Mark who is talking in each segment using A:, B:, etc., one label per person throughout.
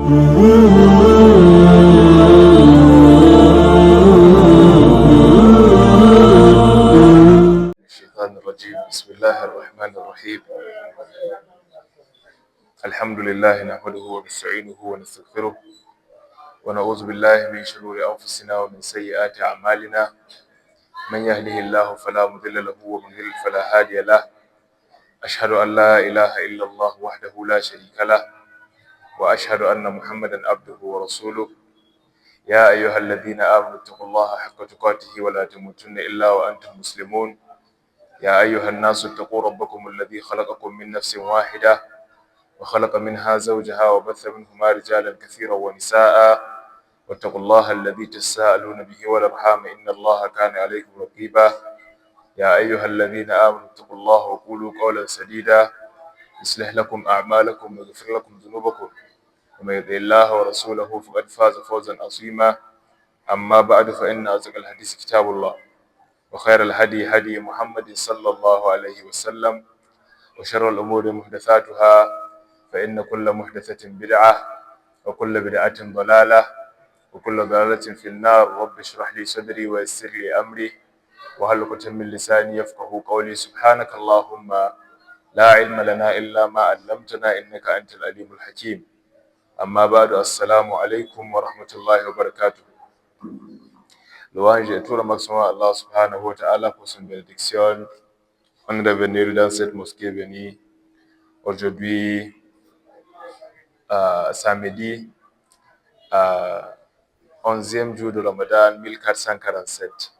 A: الشيطان الرجيم. بسم الله الرحمن الرحيم. الحمد لله نحمده ونستعينه ونستغفره ونعوذ بالله من شرور أنفسنا ومن سيئات أعمالنا. من يهده الله فلا مضل له ومن يضلل فلا هادي له. أشهد أن لا إله إلا الله وحده لا شريك له وأشهد أن محمدا عبده ورسوله. يا أيها الذين آمنوا اتقوا الله حق تقاته ولا تموتن إلا وأنتم مسلمون. يا أيها الناس اتقوا ربكم الذي خلقكم من نفس واحدة وخلق منها زوجها وبث منهما رجالا كثيرا ونساء واتقوا الله الذي تساءلون به والأرحام إن الله كان عليكم رقيبا. يا أيها الذين آمنوا اتقوا الله وقولوا قولا سديدا يصلح لكم أعمالكم ويغفر لكم ذنوبكم ومن يطع الله ورسوله فقد فاز فوزا عظيما. أما بعد فإن أصدق الحديث كتاب الله وخير الهدي هدي محمد صلى الله عليه وسلم وشر الأمور محدثاتها فإن كل محدثة بدعة وكل بدعة ضلالة وكل ضلالة في النار. رب اشرح لي صدري ويسر لي أمري واحلل عقدة من لساني يفقهوا قولي. سبحانك اللهم لا علم لنا إلا ما علمتنا إنك أنت العليم الحكيم. أما بعد السلام عليكم ورحمة الله وبركاته. Louange et tout remerciement à Allah subhanahu wa ta'ala pour son bénédiction. On est venu dans cette mosquée bénie aujourd'hui, samedi, 11e jour de Ramadan 1447.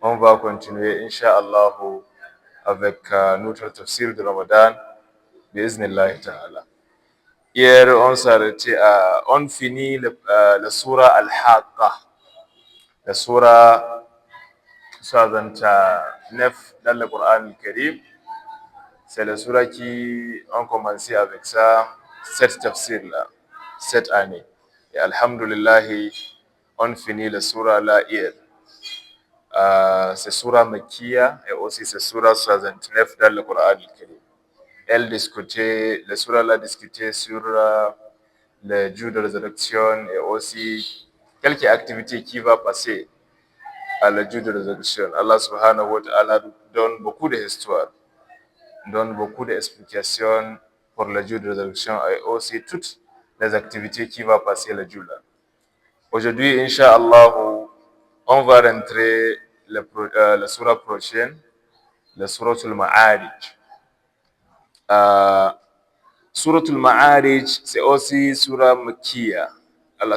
A: On va continuer, Inch'Allah, avec notre tafsir de Ramadan, bi'iznillahi ta'ala. Hier, on finit la surah Al-Haqqa. La surah 69 dans le Coran al-Karim. C'est la surah qui ont commencé avec ça, cette tafsir-là, cette année. Et alhamdulillah, on finit la surah là hier. C'est surah Makkiya et aussi c'est surah 69 dans le Coran al-Karim. La surah là discutait sur le jour de résurrection et aussi quelques activités qui vont passer à la jour de résurrection. Allah subhanahu wa ta'ala donne beaucoup d'histoires, donne beaucoup d'explications pour le jour de résurrection et aussi toutes les activités qui vont passer le jour là. Aujourd'hui, Inch'Allah, on va rentrer la surah prochaine, la surah al-Ma'arij. Surah al-Ma'arij, c'est aussi surah Makkiya. Allah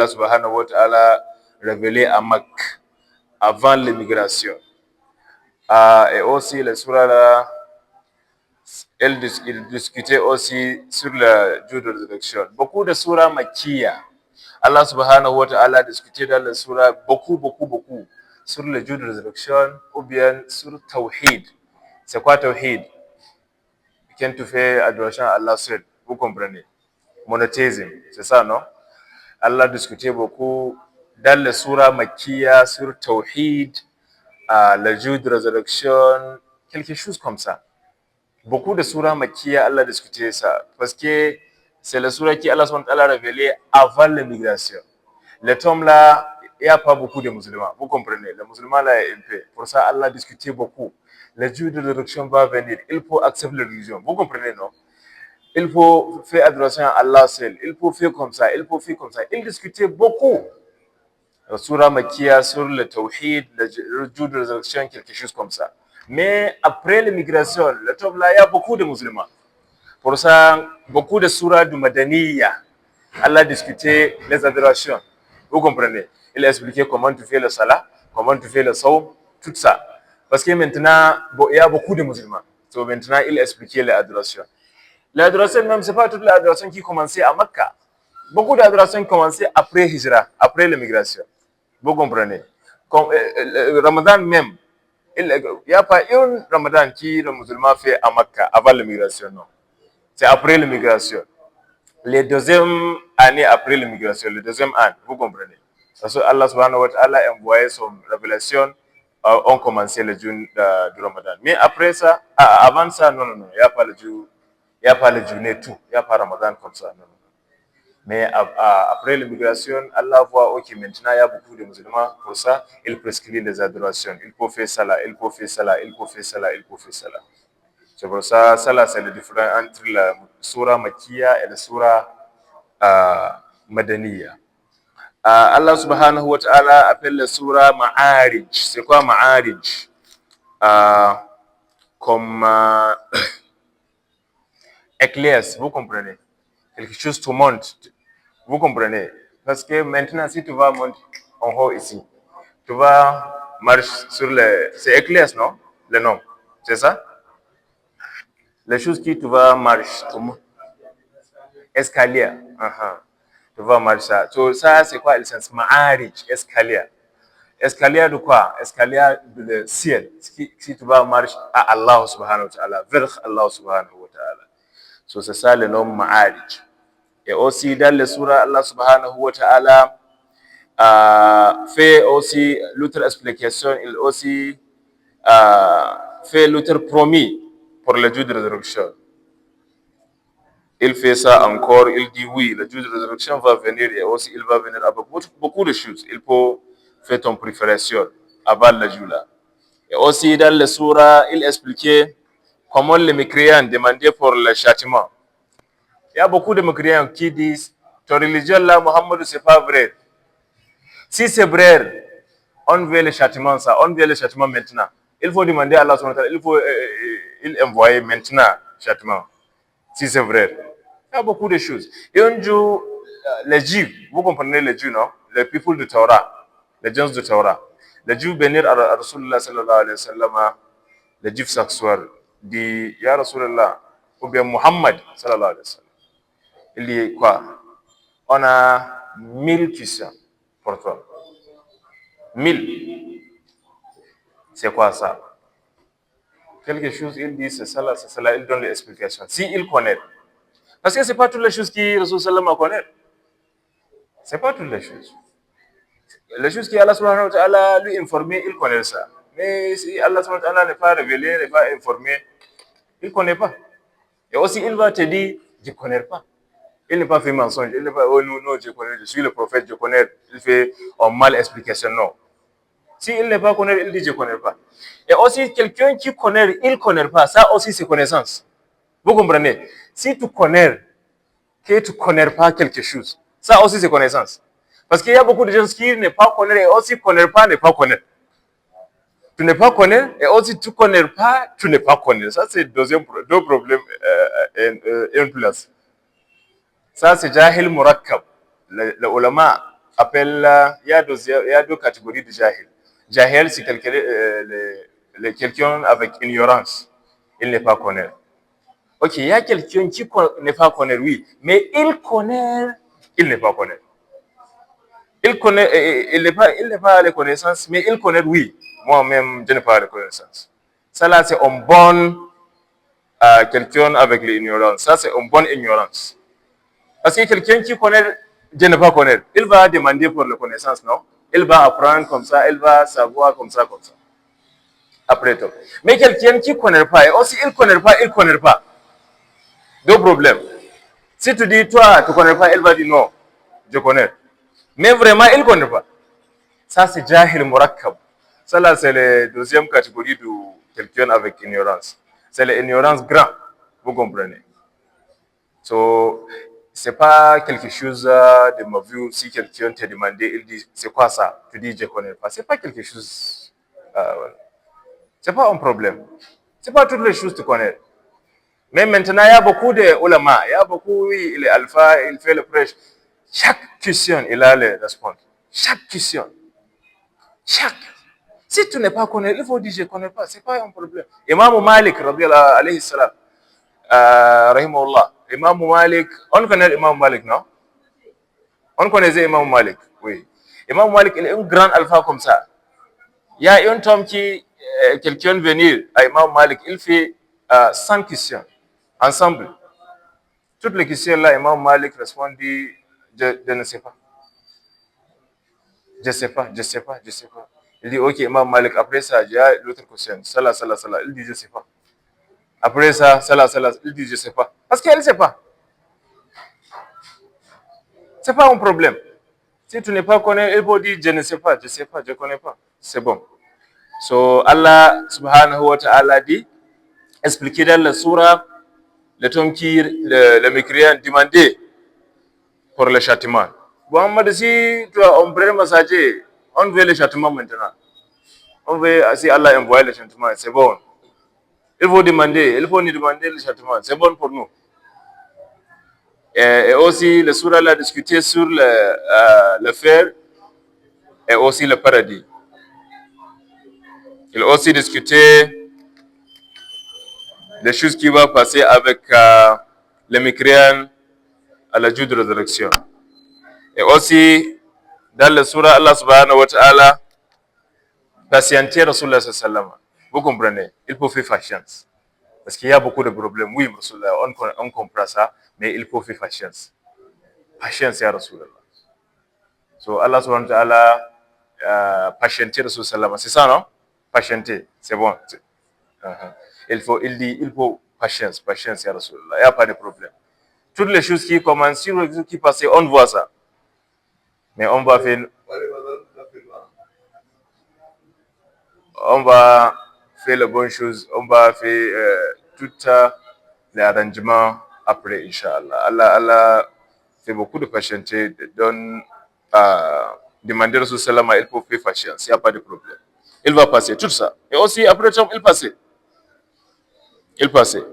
A: subhanahu wa ta'ala révélé à Makka avant l'immigration. Et aussi, la surah là, il discutait aussi sur le jour de résurrection. Beaucoup de surah Makkiya. Allah subhanahu wa ta'ala discutait dans la surah beaucoup sur le jour de résurrection ou bien sur Tawhid. C'est quoi Tawhid? Quand tu fais adoration à Allah seul, vous comprenez? Monothéisme, c'est ça, non? Allah discutait beaucoup dans la surah Makkiya sur Tawhid, le jour de résurrection, quelque chose comme ça. Beaucoup de surah Makkiya, Allah discutait ça, parce que c'est la surah qui Allah a révélé avant l'immigration. Le tome là, il n'y a pas beaucoup de musulmans, vous comprenez? Les musulmans là, un peu. Pour ça, Allah discutait beaucoup. Le jour de résurrection va venir, il faut accepter la religion, vous comprenez, non? Il faut faire adoration à Allah seul, il faut faire comme ça, il faut faire comme ça. Il discutait beaucoup. La surah Makkiya sur le Tawhid, le jour de résurrection, quelque chose comme ça. Mais après l'immigration, le tome là, il y a beaucoup de musulmans. Pour ça, beaucoup de surahs du Madaniya, Allah discutait les adorations. Vous comprenez? Il a expliqué comment tu fais le salat, comment tu fais le sawm, tout ça. Parce que maintenant, il y a beaucoup de musulmans. Donc maintenant, il a expliqué les adorations. L'adoration même, ce n'est pas toute l'adoration qui commençait à Mecca. Beaucoup d'adorations commençaient après Hijra, après l'immigration. Vous comprenez? Comme, le Ramadan même, il n'y a pas un Ramadan qui le musulman fait à Mecca avant l'immigration, non. C'est après l'immigration. Les deuxièmes années après l'immigration, le deuxième an, vous comprenez? Parce que Allah subhanahu wa ta'ala a envoyé son révélation, ont commencé le jour du Ramadan. Mais après ça, avant ça, non, il n'y a pas le jour, il n'y a pas le journée tout, il n'y a pas Ramadan comme ça, non. Mais après l'immigration, Allah voit, ok, maintenant il y a beaucoup de musulmans, pour ça, il prescrit les adorations. Il faut faire ça là, il faut faire ça là, il faut faire ça là, il faut faire ça là. C'est pour ça, ça là, c'est le différent entre la surah Makkiya et la surah Madaniya. Allah subhanahu wa ta'ala appelle la surah Ma'arij. C'est quoi Ma'arij? Comme éclair, vous comprenez? Quelque chose te monte. Vous comprenez? Parce que maintenant, si tu vas monter en haut ici, tu vas marcher sur les... C'est éclair, non? Le nom. C'est ça? Les choses qui tu vas marcher. Escalier. Tu vas marcher ça. So, ça, c'est quoi le sens? Ma'arij, escalier. Escalier de quoi? Escalier de ciel. Si tu vas marcher à Allah subhanahu wa ta'ala, vers Allah subhanahu wa ta'ala. So, c'est ça le nom Ma'arij. Et aussi dans le surah, Allah subhanahu wa ta'ala fait aussi l'autre explication, il aussi fait l'autre promis pour le jour de résurrection. Il fait ça encore, il dit oui, le jour de résurrection va venir et aussi il va venir avec beaucoup de choses. Il faut faire ton préparation avant le jour là. Et aussi dans le surah, il expliquait comment les mécréants demandaient pour le châtiment. Il y a beaucoup de mécréants qui disent ton religion là, Mohammed, c'est pas vrai. Si c'est vrai, on veut le châtiment, ça, on veut le châtiment maintenant. Il faut demander à Allah, il faut envoyer maintenant le châtiment. Si c'est vrai. Il y a beaucoup de choses. Et un jour, les Juifs, vous comprenez les Juifs, non? Les people de Torah, les gens de Torah. Les Juifs venir à Rasulullah sallallahu alayhi wa sallam, les Juifs s'asseoir, dit, Ya Rasulullah, ou bien Muhammad sallallahu alayhi wa sallam. Il dit quoi? On a 1000 questions pour toi. 1000. C'est quoi ça? Quelque chose, il dit, c'est ça, il donne l'explication. Si il connaît. Parce que ce n'est pas toutes les choses qui Rasul sallam connaît. Ce n'est pas toutes les choses. Les choses qui Allah subhanahu wa ta'ala lui informé, il connaît ça. Mais si Allah subhanahu wa ta'ala n'est pas révélé, n'est pas informé, il ne connaît pas. Et aussi, il va te dire, je ne connais pas. Il n'est pas fait mensonge. Il n'est pas, oh non, je connais, je suis le prophète, je connais. Il fait en mal explication, non. Si il n'est pas connu, il dit je ne connais pas. Et aussi, quelqu'un qui connaît, il ne connaît pas, ça aussi c'est connaissance. Vous comprenez? Si tu connais que tu ne connais pas quelque chose, ça aussi c'est connaissance. Parce qu'il y a beaucoup de gens qui ne pas connaissent et aussi ne connaissent pas, ne pas connaître. Tu n'es pas connaître et aussi tu ne connais pas, tu n'es pas connaître. Ça c'est deux problèmes en place. Ça c'est Jahil Murakkab. Le ulama appelle, il y a deux catégories de Jahil. Jahil, c'est quelqu'un avec ignorance. Il n'est pas connaître. Ok, il y a quelqu'un qui n'est pas connaître, oui, mais il connaît, il n'est pas connaître. Il connaît, il n'est pas à la connaissance, mais il connaît, oui. Moi-même, je n'ai pas à la connaissance. Ça là, c'est un bon quelqu'un avec l'ignorance. Ça, c'est une bonne ignorance. Parce que quelqu'un qui connaît, je ne pas connaître, il va demander pour la connaissance, non? Il va apprendre comme ça, il va savoir comme ça, comme ça. Après tout. Mais quelqu'un qui ne connaît pas, et aussi il ne connaît pas, il ne connaît pas. Deux problèmes. Si tu dis, toi, tu ne connais pas, il va dire non, je connais. Mais vraiment, il ne connaît pas. Ça, c'est Jahil Murakkab. Ça, là, c'est la deuxième catégorie de quelqu'un avec ignorance. C'est l'ignorance grande. Vous comprenez? So, c'est pas quelque chose de ma vue. Si quelqu'un te demandé, il dit, c'est quoi ça? Tu dis, je connais pas. C'est pas quelque chose. Voilà. C'est pas un problème. C'est pas toutes les choses que tu connais. Mais maintenant, il y a beaucoup de ulama, il y a beaucoup, oui, il est alpha, il fait le prêche. Chaque question, il a les réponses. Chaque question. Chaque. Si tu n'es pas connu, il faut dire je ne connais pas. Ce n'est pas un problème. Imam Malik, alayhi salam, rahimahullah. Imam Malik, on connaît Imam Malik, non? On connaissait Imam Malik, oui. Imam Malik, il est un grand alpha comme ça. Il y a un temps qui, quelqu'un venir à Imam Malik, il fait 100 questions ensemble. Toutes les questions là, Imam Malik répondit, je ne sais pas. Je ne sais pas, je ne sais pas, je ne sais pas. Il dit, ok, Imam Malik, après ça, il y a l'autre question. Salah. Il dit, je ne sais pas. Après ça, salah. Il dit, je ne sais pas. Parce qu'elle ne sait pas. C'est pas un problème. Si tu n'es pas connu, il faut dire je ne sais pas, je connais pas. C'est bon. So Allah subhanahu wa ta'ala dit, expliquer dans la surah, le mécréant demandé pour le châtiment. Muhammad, si tu as un premier messager, on veut le châtiment maintenant. On veut, si Allah envoie le châtiment, c'est bon. Il faut nous demander le châtiment, c'est bon pour nous. Et aussi, le surah a discuté sur le fer et aussi le paradis. Il a aussi discuté des choses qui vont passer avec les mécréants à la jour de résurrection. Et aussi, dans le surah, Allah subhanahu wa ta'ala, patienter Rasulullah sallallahu. Vous comprenez? Il faut faire patience. Parce qu'il y a beaucoup de problèmes. Oui, Rasulullah, on comprend ça, mais il faut faire patience. Patience, ya Rasulullah. So, Allah subhanahu wa ta'ala, patienter Rasulullah, c'est ça, non? Patienter, c'est bon. Il faut patience, ya Rasulullah. Il n'y a pas de problème. Toutes les choses qui commencent, qui passent, on voit ça. Mais on va faire les bonnes choses, on va faire tout les arrangements après, Inch'Allah. Allah fait beaucoup de patience, demander au Salama, il faut faire patience, il n'y a pas de problème. Il va passer tout ça. Et aussi, après ça, il passait.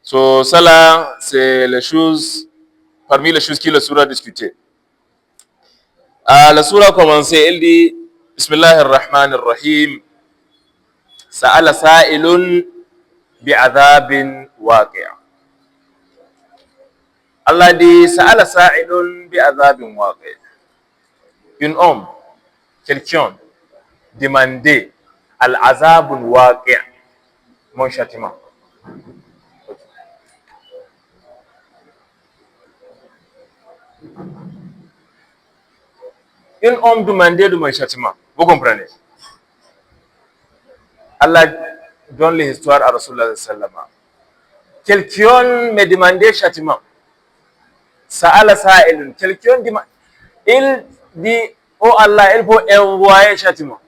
A: So, ça là, c'est les choses, parmi les choses qui le surah discuter. La surah a commencé, elle dit, Bismillahirrahmanirrahim. سأل سائل بعذاب واقع. Allah dit سأل سائل بعذاب واقع. Un homme, quelqu'un, demandait al-azab waqi', mon châtiment. Un homme demandait de mon châtiment. Vous comprenez? Allah donne l'histoire à Rasulullah sallallahu. Quelqu'un me demandait châtiment. Sa'ala sa'ilun. Quelqu'un demande. Il dit, oh Allah, il faut envoyer châtiment.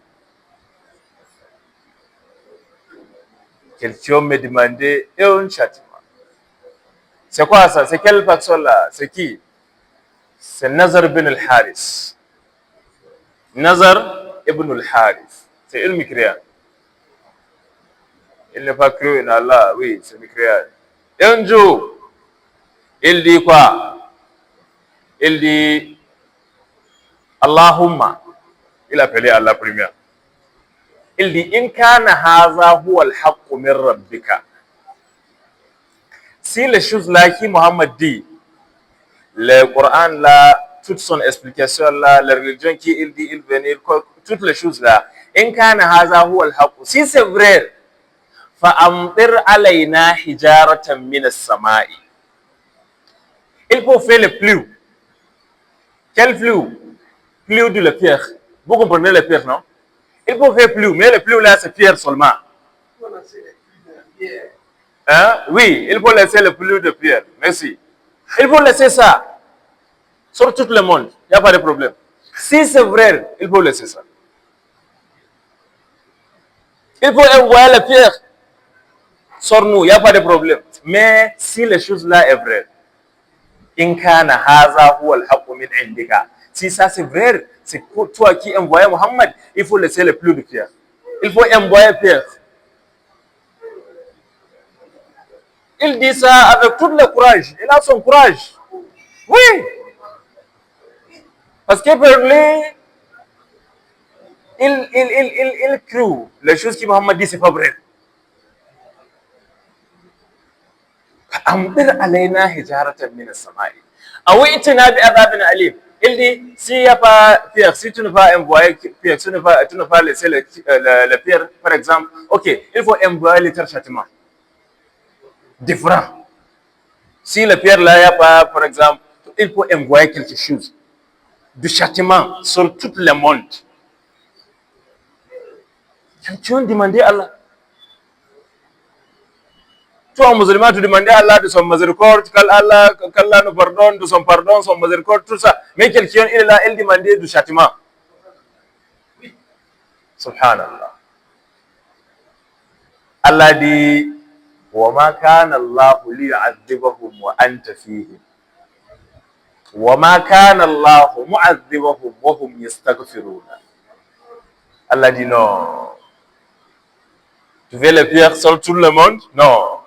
A: Quelqu'un me demandait un châtiment. C'est quoi ça? C'est quelle personne là? C'est qui? C'est Nazar ibn al-Haris. Nazar ibn al-Haris. C'est un mécréant. Il n'est pas cru en Allah, oui, c'est mécréant. Un jour, il dit quoi? Il dit Allahumma. Il appelait Allah premier. Il dit in kana hadha huwa al-haqq min rabbika. Si les choses là qui Mohammed dit, le Coran là, toute son explication là, la religion qui il dit, il venir, toutes les choses là, in kana hadha huwa al-haqq. Si c'est vrai, فَأَمْطِرْ عَلَيْنَا حِجَارَةً مِنَ السَّمَاءِ. Il faut faire le pluie. Quel pluie? Pluie de la pierre. Vous comprenez la pierre, non? Il faut faire pluie, mais le pluie là, c'est pierre seulement. Hein? Oui, il faut laisser le pluie de pierre. Merci. Il faut laisser ça sur tout le monde. Il n'y a pas de problème. Si c'est vrai, il faut laisser ça. Il faut envoyer la pierre. Sors-nous, il n'y a pas de problème. Mais si les choses là est vraies, si ça c'est vrai, c'est toi qui envoies Mohammed, il faut laisser le plus de pierre. Il faut envoyer Pierre. Il dit ça avec tout le courage. Il a son courage. Oui. Parce que pour lui, il crut les choses que Mohammed dit, c'est pas vrai. أمطر علينا حجارة من السماء أو ائتنا بعذاب أليم. Il dit, s'il n'y a pas Pierre, si tu ne vas envoyer Pierre, tu ne vas laisser le Pierre, par exemple, ok, il faut envoyer le châtiment. Différent. Si le Pierre là, il n'y a pas, par exemple, il faut envoyer quelque chose. Du châtiment sur tout le monde. Tu as demandé à Allah. Toi, musulman, tu demandais à Allah de son miséricorde, qu'Allah nous pardonne, de son pardon, son miséricorde, tout ça. Mais quelqu'un, il est là, il demandait du châtiment. Subhanallah. Allah dit, وَمَا كَانَ اللَّهُ لِيُعَذِّبَهُمْ وَأَنْتَ فِيهِمْ وَمَا كَانَ اللَّهُ مُعَذِّبَهُمْ وَهُمْ يَسْتَغْفِرُونَ. Allah dit non. Tu veux les pierres sur tout le monde? Non.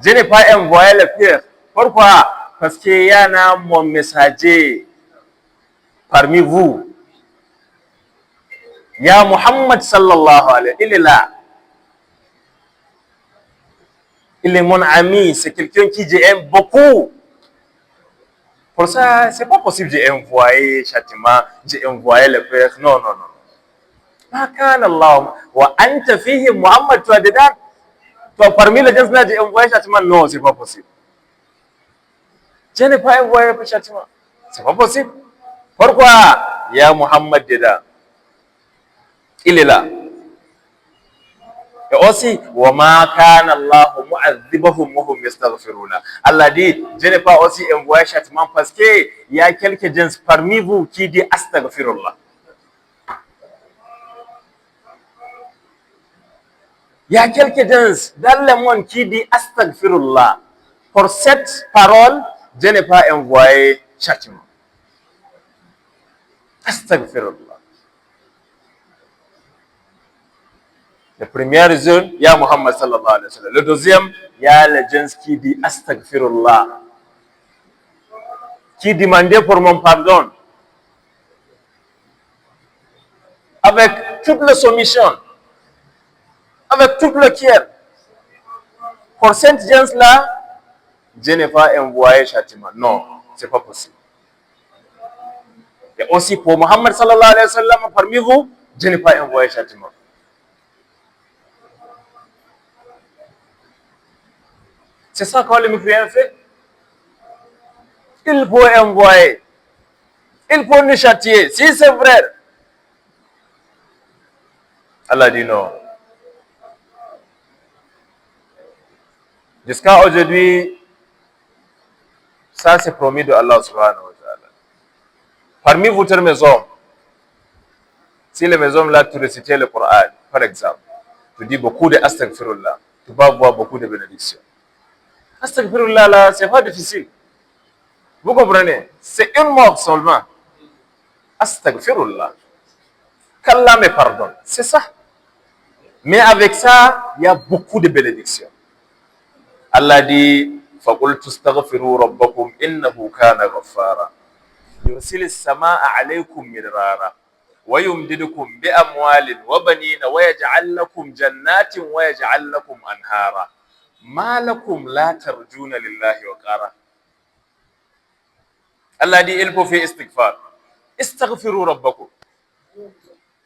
A: Je n'ai pas envoyé les pierres. Pourquoi? Parce qu'il y en a mon messager parmi vous. Il y a Muhammad sallallahu alayhi, il est là. Il est mon ami, c'est quelqu'un qui j'aime beaucoup. Pour ça, c'est pas possible j'ai envoyé châtiment, j'ai envoyé les pierres. Non, non, non. Ma kana Allah wa anta fihi Muhammad, toi dedans. Toi parmi les gens là, j'ai envoyé châtiment. Non, c'est pas possible. Je n'ai pas envoyé le châtiment. C'est pas possible. Pourquoi? Il y a Muhammad dedans. Il est là. Et aussi, وَمَا كَانَ اللَّهُ مُعَذِّبَهُمْ وَهُمْ يَسْتَغْفِرُونَ. Allah dit, je n'ai pas aussi envoyé châtiment parce qu'il y a quelques gens parmi vous qui disent astaghfirullah. Il y a quelques gens dans le monde qui disent astaghfirullah. Pour cette parole, je n'ai pas envoyé châtiment. Astaghfirullah. Le premier raison, il y a Muhammad sallallahu alayhi wa sallam. Le deuxième, il y a les gens qui disent astaghfirullah, qui demandaient pour mon pardon. Avec toute la soumission, avec tout le cœur. Pour cette gens-là, je n'ai pas envoyé châtiment. Non, c'est pas possible. Et aussi pour Muhammad sallallahu alayhi wa sallam, parmi vous, je n'ai pas envoyé châtiment. C'est ça que le musulman fait. Il faut envoyer. Il faut nous châtier. Si c'est vrai. Allah dit non. Jusqu'à aujourd'hui, ça c'est promis de Allah subhanahu wa ta'ala. Parmi votre maison, si les maisons là, tu récitais le Coran, par exemple, tu dis beaucoup de astaghfirullah, tu vas voir beaucoup de bénédictions. Astaghfirullah là, c'est pas difficile. Vous comprenez? C'est une mort seulement. Astaghfirullah. Qu'Allah me pardonne. C'est ça. Mais avec ça, il y a beaucoup de bénédictions. Allah dit, فَقُلْتُ اسْتَغْفِرُوا رَبَّكُمْ إِنَّهُ كَانَ غَفَّارًا يُرْسِلِ السَّمَاءَ عَلَيْكُمْ مِدْرَارًا وَيُمْدِدْكُمْ بِأَمْوَالٍ وَبَنِينَ وَيَجْعَلْ لَكُمْ جَنَّاتٍ وَيَجْعَلْ لَكُمْ أَنْهَارًا مَا لَكُمْ لَا تَرْجُونَ لِلَّهِ وَقَارًا. Allah dit, il faut faire istighfar. Istaghfiru rabbakum.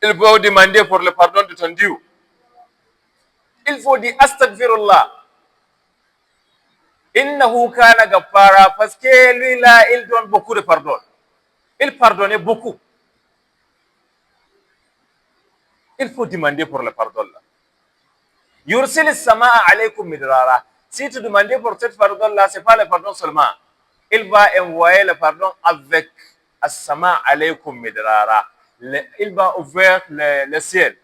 A: Il faut demander pour le pardon de ton Dieu. Il faut dire astaghfirullah. Innahu kana ghaffara, parce que lui là, il donne beaucoup de pardon. Il pardonnait beaucoup. Il faut demander pour le pardon là. Yursil as-samaa alaykum midrara. Si tu demandes pour cette pardon là, c'est pas le pardon seulement. Il va envoyer le pardon avec as-samaa alaykum midrara. Il va ouvrir le ciel.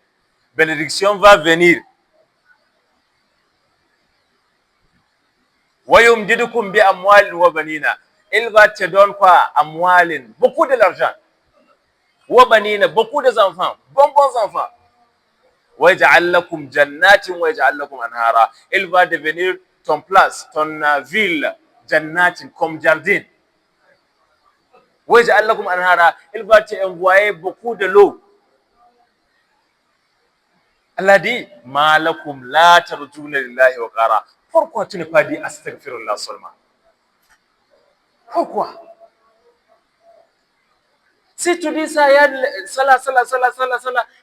A: Bénédiction va venir. وَيُمْدِدُكُمْ بِأَمْوَالٍ وَبَنِينَ. Il va te donner quoi? Amwalin, beaucoup de l'argent. وَبَنِينَ, beaucoup d'enfants, bons enfants. وَيَجْعَلْ لَكُمْ جَنَّاتٍ وَيَجْعَلْ لَكُمْ أَنْهَارًا. Il va devenir ton place, ton ville, jannatin, comme jardin. وَيَجْعَلْ لَكُمْ أَنْهَارًا. Il va te envoyer beaucoup de l'eau. Allah dit, مَا لَكُمْ لَا تَرْجُونَ لِلَّهِ وَقَارًا. Pourquoi tu n'as pas dit astaghfirullah seulement? Pourquoi? Si tu dis ça, il y a salah,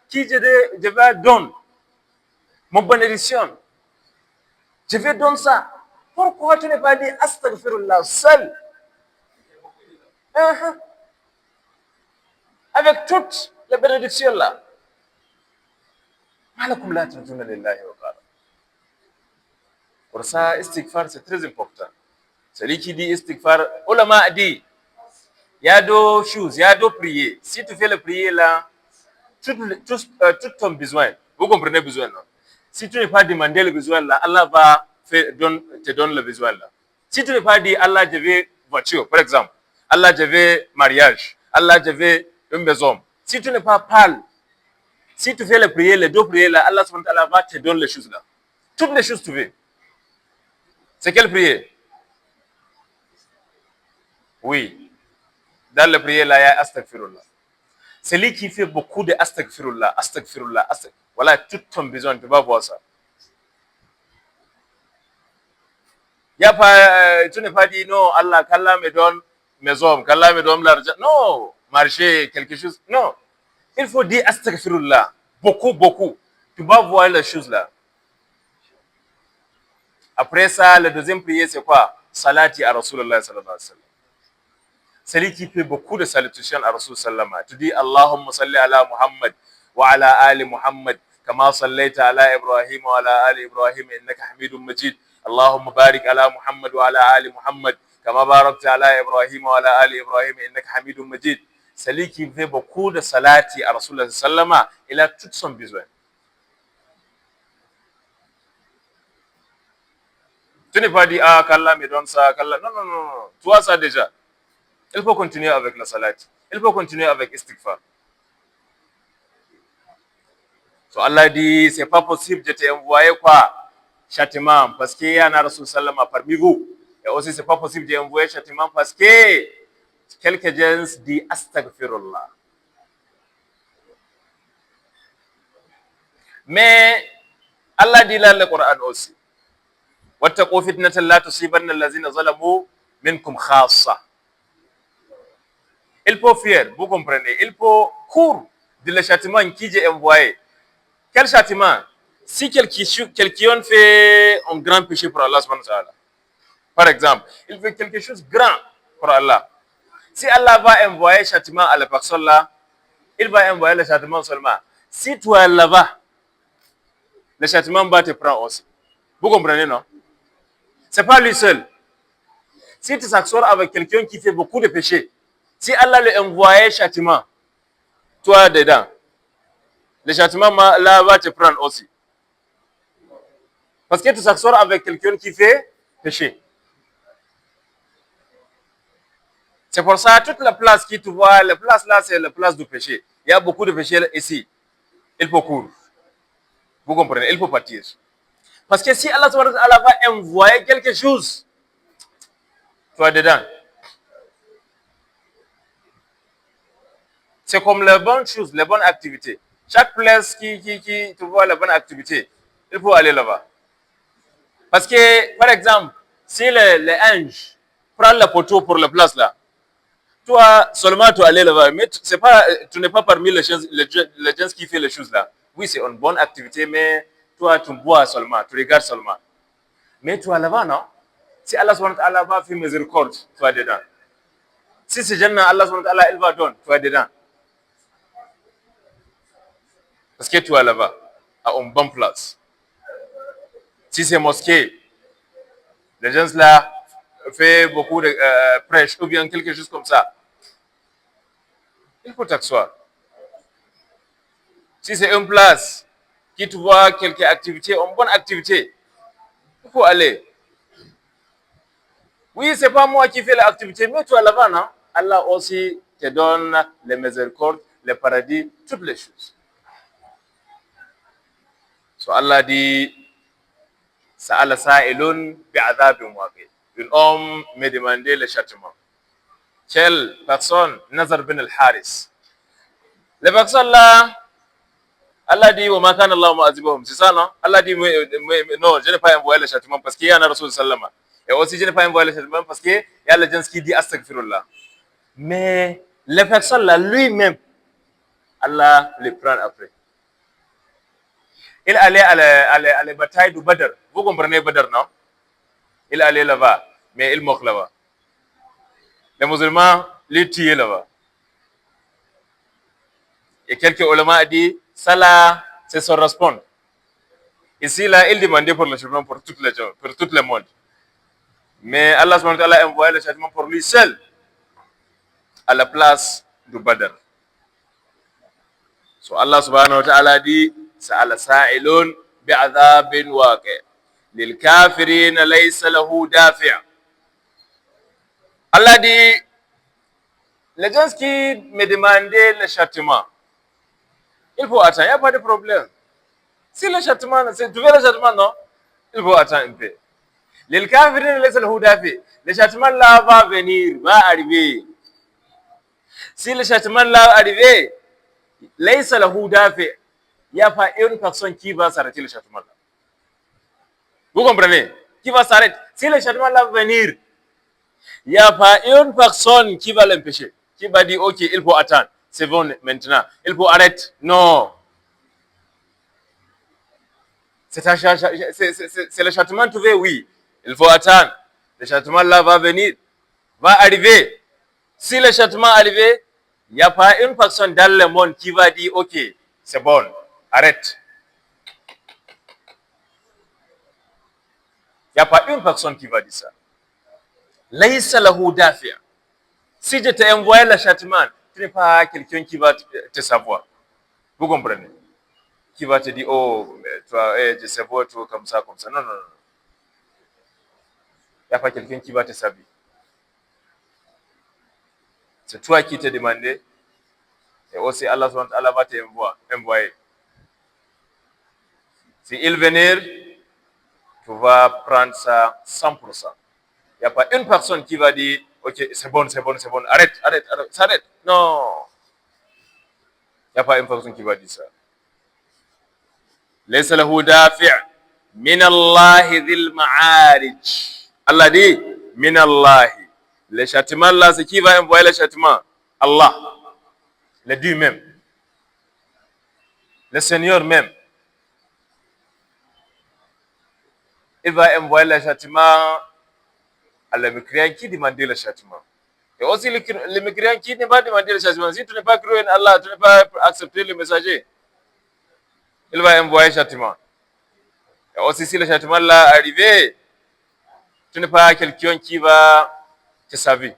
A: qui je vais donner mon bénédiction. Je vais donner ça. Pourquoi tu n'as pas dit astaghfirullah seul? Avec toutes les bénédictions là. Malakum la tarjuna lillahi wa qara. Pour ça, istighfar, c'est très important. Celui qui dit istighfar, ulama a dit, il y a deux choses, il y a deux prières. Si tu fais la prière là, tout ton besoin, vous comprenez besoin non? Si tu n'es pas demandé le besoin là, Allah va te donne le besoin là. Si tu n'es pas dit Allah je veux voiture, par exemple, Allah je veux mariage, Allah je veux une maison. Si tu n'es pas parle, si tu fais les prières, les deux prières là, Allah subhanahu wa ta'ala va te donner les choses là. Toutes les choses que tu veux. C'est quelle prière? Oui. Dans la prière là, il y a astaghfirullah. Celui qui fait beaucoup de astaghfirullah, astaghfirullah, astaghfirullah. Voilà, tout ton besoin, tu vas voir ça. Y a pas, tu n'es pas dit non, Allah, qu'Allah me donne mes hommes, qu'Allah me donne l'argent. Non, marcher, quelque chose. Non. Il faut dire astaghfirullah. Beaucoup, beaucoup. Tu vas voir les choses là. Après ça, la deuxième prière, c'est quoi? Salati à Rasulullah sallallahu alayhi wa sallam. Celui qui fait beaucoup de salutations à Rasul sallallahu alayhi wa sallam. Tu dis Allahumma salli ala Muhammad wa ala ali Muhammad. كما صليت على إبراهيم وعلى آل إبراهيم إنك حميد مجيد اللهم بارك على محمد وعلى آل محمد كما باركت على إبراهيم وعلى آل إبراهيم إنك حميد مجيد. Celui qui fait beaucoup de salati à Rasulullah sallallahu alayhi wa sallam, il a tout son besoin. Tu n'es pas dit ah qu'Allah me donne ça, qu'Allah. Non, non, non, non. Tu as ça déjà. Il faut continuer avec la salat. Il faut continuer avec istighfar. So Allah dit, c'est pas possible de t'envoyer quoi? Châtiment, parce qu'il y a un Rasul sallam parmi vous. Et aussi, c'est pas possible d'envoyer châtiment parce que quelques gens disent astaghfirullah. Mais Allah dit là le Coran aussi. واتقوا فتنة لا تصيبن الذين ظلموا منكم خاصة. Il faut faire, vous comprenez, il faut courir de le châtiment qui j'ai envoyé. Quel châtiment? Si quelqu'un fait un grand péché pour Allah, par exemple, il fait quelque chose de grand pour Allah. Si Allah va envoyer châtiment à la personne là, il va envoyer le châtiment seulement. Si toi là-bas, le châtiment va te prendre aussi. Vous comprenez, non? C'est pas lui seul. Si tu s'accores avec quelqu'un qui fait beaucoup de péchés, si Allah lui envoie châtiment, toi dedans, le châtiment là va te prendre aussi. Parce que tu s'accores avec quelqu'un qui fait péché. C'est pour ça, toute la place qui tu vois, la place là, c'est la place du péché. Il y a beaucoup de péchés ici. Il faut courir. Vous comprenez? Il faut partir. Parce que si Allah va envoyer quelque chose, toi dedans. C'est comme les bonnes choses, les bonnes activités. Chaque place qui tu vois la bonne activité, il faut aller là-bas. Parce que, par exemple, si les anges prennent la photo pour la place là, toi, seulement tu aller là-bas. Mais tu n'es pas parmi les gens qui font les choses là. Oui, c'est une bonne activité, mais toi, tu vois seulement, tu regardes seulement. Mais toi là-bas, non? Si Allah subhanahu wa ta'ala va faire miséricorde, tu es dedans. Si c'est Jannah, Allah subhanahu wa ta'ala, il va donner, tu es dedans. Parce que tu es là-bas, à une bonne place. Si c'est mosquée, les gens là font beaucoup de prêches ou bien quelque chose comme ça. Il faut t'asseoir. Si c'est une place qui tu vois quelques activités, une bonne activité, il faut aller. Oui, c'est pas moi qui fais l'activité, mais toi là-bas, non? Allah aussi te donne les miséricordes, les paradis, toutes les choses. So Allah dit, Sa'ala sa'ilun bi'adhabin waqi'. Un homme me demandait le châtiment. Quelle personne? Nazar bin al-Haris. Les personnes là, Allah dit, wa ma kana Allah mu'azibahum. C'est ça, non? Allah dit, non, je n'ai pas envoyé le châtiment parce qu'il y a un Rasul sallallahu. Et aussi, je n'ai pas envoyé le châtiment parce qu'il y a les gens qui disent astaghfirullah. Mais les personnes là, lui-même, Allah les prend après. Il allait à la bataille du Badr. Vous comprenez Badr, non? Il allait là-bas, mais il moque là-bas. Les musulmans les tuent là-bas. Et quelques ulama ont dit, ça là, c'est son répondre. Ici, là, il demandait pour le châtiment pour toutes les gens, pour tout le monde. Mais Allah subhanahu wa ta'ala a envoyé le châtiment pour lui seul, à la place de Badr. So Allah subhanahu wa ta'ala dit, Sa'ala sa'ilun bi'adhabin waqi'. Lil kafirin laysa lahu dafi'. Allah dit, les gens qui me demandaient le châtiment, il faut attendre, il n'y a pas de problème. Si le châtiment, si tu veux le châtiment, non, il faut attendre un peu. Lil kafirin laysa lahu dafi'. Le châtiment là va venir, va arriver. Si le châtiment là arrivé, laysa lahu dafi', il n'y a pas une personne qui va s'arrêter le châtiment là. Vous comprenez? Qui va s'arrêter? Si le châtiment là va venir, il n'y a pas une personne qui va l'empêcher, qui va dire, ok, il faut attendre, c'est bon maintenant, il faut arrêter. Non. C'est le châtiment trouvé, oui. Il faut attendre. Le châtiment là va venir, va arriver. Si le châtiment est arrivé, il n'y a pas une personne dans le monde qui va dire, ok, c'est bon, arrête. Il n'y a pas une personne qui va dire ça. Laïsa lahu dafi'. Si je t'ai envoyé le châtiment, tu n'es pas quelqu'un qui va te savoir. Vous comprenez? Qui va te dire, oh, toi, je sais pas, toi, comme ça, comme ça. Non, non, non. Il n'y a pas quelqu'un qui va te savoir. C'est toi qui t'es demandé. Et aussi, Allah va t'envoyer. Si il venir, tu vas prendre ça 100%. Il n'y a pas une personne qui va dire, ok, c'est bon, c'est bon, c'est bon, arrête, arrête, arrête, s'arrête. Non. Il n'y a pas une personne qui va dire ça. Laysa lahu dafi' min Allah dhil ma'arij. Allah dit, min Allah. Le châtiment là, c'est qui va envoyer le châtiment? Allah. Le Dieu même. Le Seigneur même. Il va envoyer le châtiment à le mécréant qui demandait le châtiment. Et aussi le mécréant qui n'est pas demandé le châtiment. Si tu n'es pas cru en Allah, tu n'es pas accepté le messager, il va envoyer le châtiment. Et aussi si le châtiment là arrivé, tu n'es pas quelqu'un qui va te servir,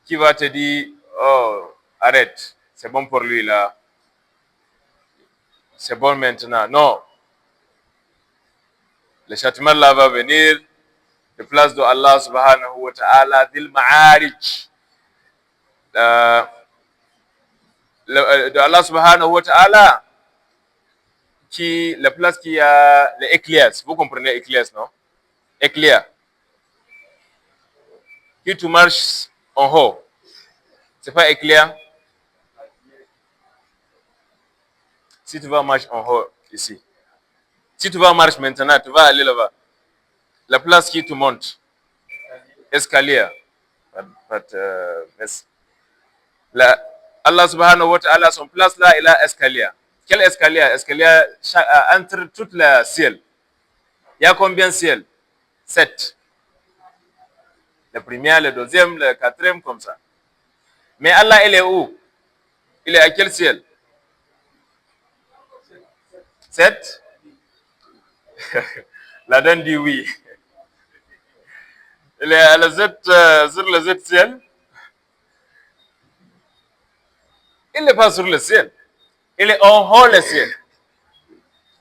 A: qui va te dire, oh, arrête, c'est bon pour lui là, c'est bon maintenant. Non. Le châtiment là va venir de place de Allah subhanahu wa ta'ala, d'il ma'arij. De Allah subhanahu wa ta'ala, la place qui a les éclairs. Vous comprenez éclairs, non? Éclairs. Qui tu marches en haut. C'est pas éclair. Si tu vas marcher en haut, ici. Si tu vas marcher maintenant, tu vas aller là-bas. La place qui te monte. Escalier. Allah subhanahu wa ta'ala, son place là, il a escalier. Quel escalier? Escalier entre tout le ciel. Il y a combien de ciel? 7. Le premier, le deuxième, le quatrième, comme ça. Mais Allah, il est où? Il est à quel ciel? 7. La donne dit oui. Il est à sur le 7 ciel. Il n'est pas sur le ciel. Il est en haut le ciel.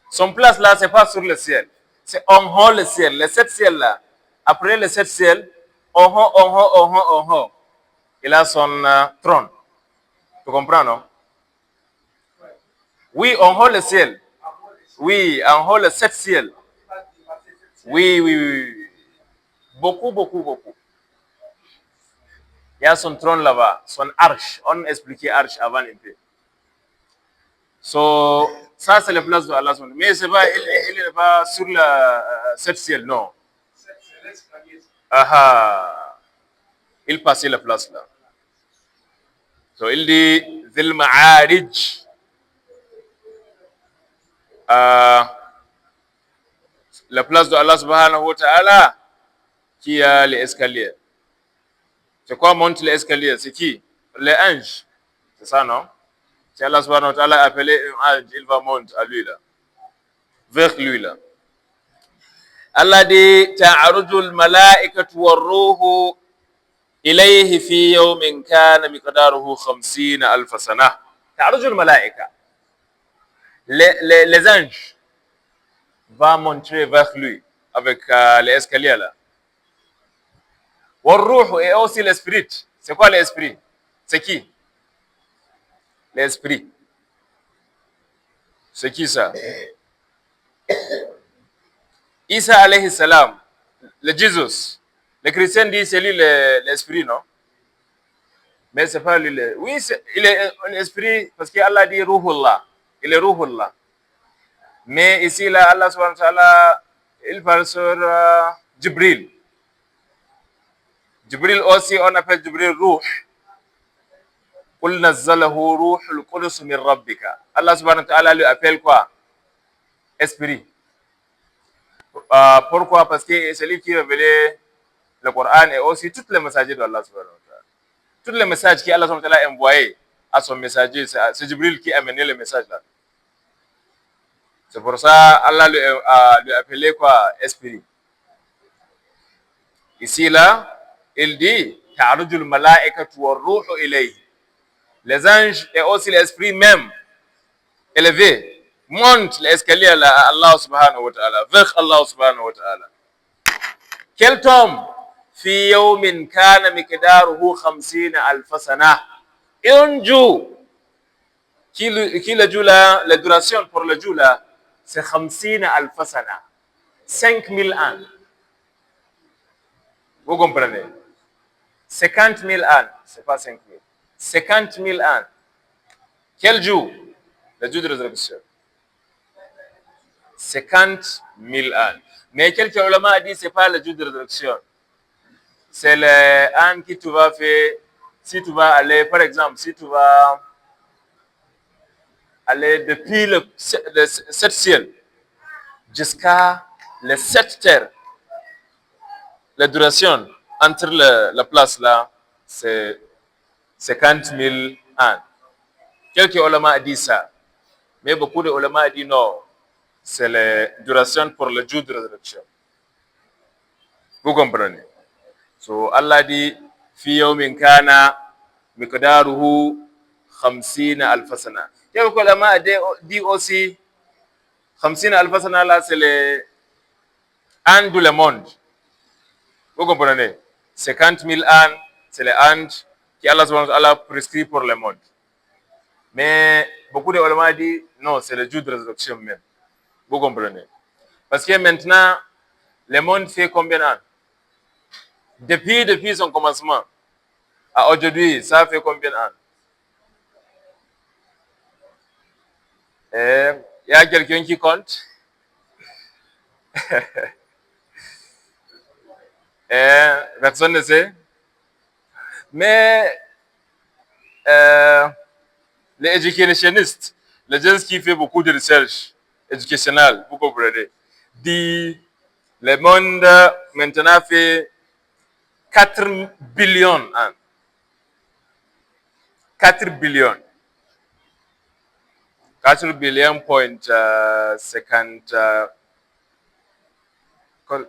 A: Son place là, c'est pas sur le ciel. C'est en haut le ciel. Le 7 ciel là. Après le 7 ciel, en haut. Il a son trône. Tu comprends, non? Oui, en haut le ciel. Oui, en haut le 7 ciel. Oui. Beaucoup. Il y a son trône là-bas, son arche. On expliquait arche avant un peu. So, ça c'est la place de Allah. Mais c'est pas, il n'est pas sur le 7 ciel, non. Aha. Il passait la place là. So, il dit, Zil Ma'arij. La place de Allah subhanahu wa ta'ala qui a les escaliers. C'est quoi monte les escaliers? C'est qui? Les anges. C'est ça, non? Si Allah subhanahu wa ta'ala a appelé un ange, il va monter à lui là. vers lui là. Allah dit ta'arujul malaikatu war-ruhu ilayhi fi yawmin kana miqdaruhu 50 alf sana. Ta'arujul malaika. Les anges vont monter vers lui avec les escaliers là. War-ruhu et aussi l'esprit. C'est quoi l'esprit? C'est qui? L'esprit. C'est qui ça? Isa alayhi salam, le Jésus. Les chrétiens disent c'est lui l'esprit, non? Mais c'est pas lui. Oui, il est un esprit parce qu'Allah dit Ruhullah. Il est Ruhullah. Mais ici, là, Allah subhanahu wa ta'ala, il parle sur Jibril. Jibril aussi, on appelle Jibril Ruh. Qul nazzalahu ruhul qudus min rabbika. Allah subhanahu wa ta'ala lui appelle quoi? Esprit. Pourquoi? Parce que c'est lui qui révélait le Coran et aussi tous les messagers d'Allah subhanahu wa ta'ala. Tous les messages qu'Allah subhanahu wa ta'ala a envoyés à son messager, c'est Jibril qui a amené le message là. C'est pour ça Allah lui a appelé quoi? Esprit. Ici là, il dit ta'arujul malaikatu war-ruhu ilayhi. Les anges et aussi l'esprit même élevé montent l'escalier à Allah subhanahu wa ta'ala, vers Allah subhanahu wa ta'ala. Quel tombe? Fi yawmin kana miqdaruhu 50 alf sana. Un jour qui le jour là, la duration pour le jour là, c'est 50 alf sana. 5000 ans. Vous comprenez? 50 000 ans, c'est pas 5 000. 50 000 ans. Quel jour? Le jour de résurrection. 50 000 ans. Mais quelques ulama ont dit que ce n'est pas le jour de résurrection. C'est l'an que tu vas faire. Si tu vas aller, par exemple, si tu vas aller depuis le 7 ciel jusqu'à les 7 terres, la duration entre la place là, c'est 50 000 ans. Quelques ulama ont dit ça. Mais beaucoup de ulama ont dit non. C'est la duration pour le jour de résurrection. Vous comprenez? So Allah dit fi yawmin kana miqdaruhu 50 alf sana. Quelques ulama dit aussi 50 alf sana là c'est le an du monde. Vous comprenez? 50 000 ans, c'est le an qui Allah subhanahu wa ta'ala prescrit pour le monde. Mais beaucoup de ulama disent non, c'est le jour de résurrection même. Vous comprenez? Parce que maintenant, le monde fait combien d'années? Depuis son commencement à aujourd'hui, ça fait combien d'années? Il y a quelqu'un qui compte? Personne ne sait. Mais les éducationnistes, les gens qui font beaucoup de recherche éducationnelle, vous comprenez, disent le monde maintenant fait 4 billions. 4 billions. 4 billions point 50,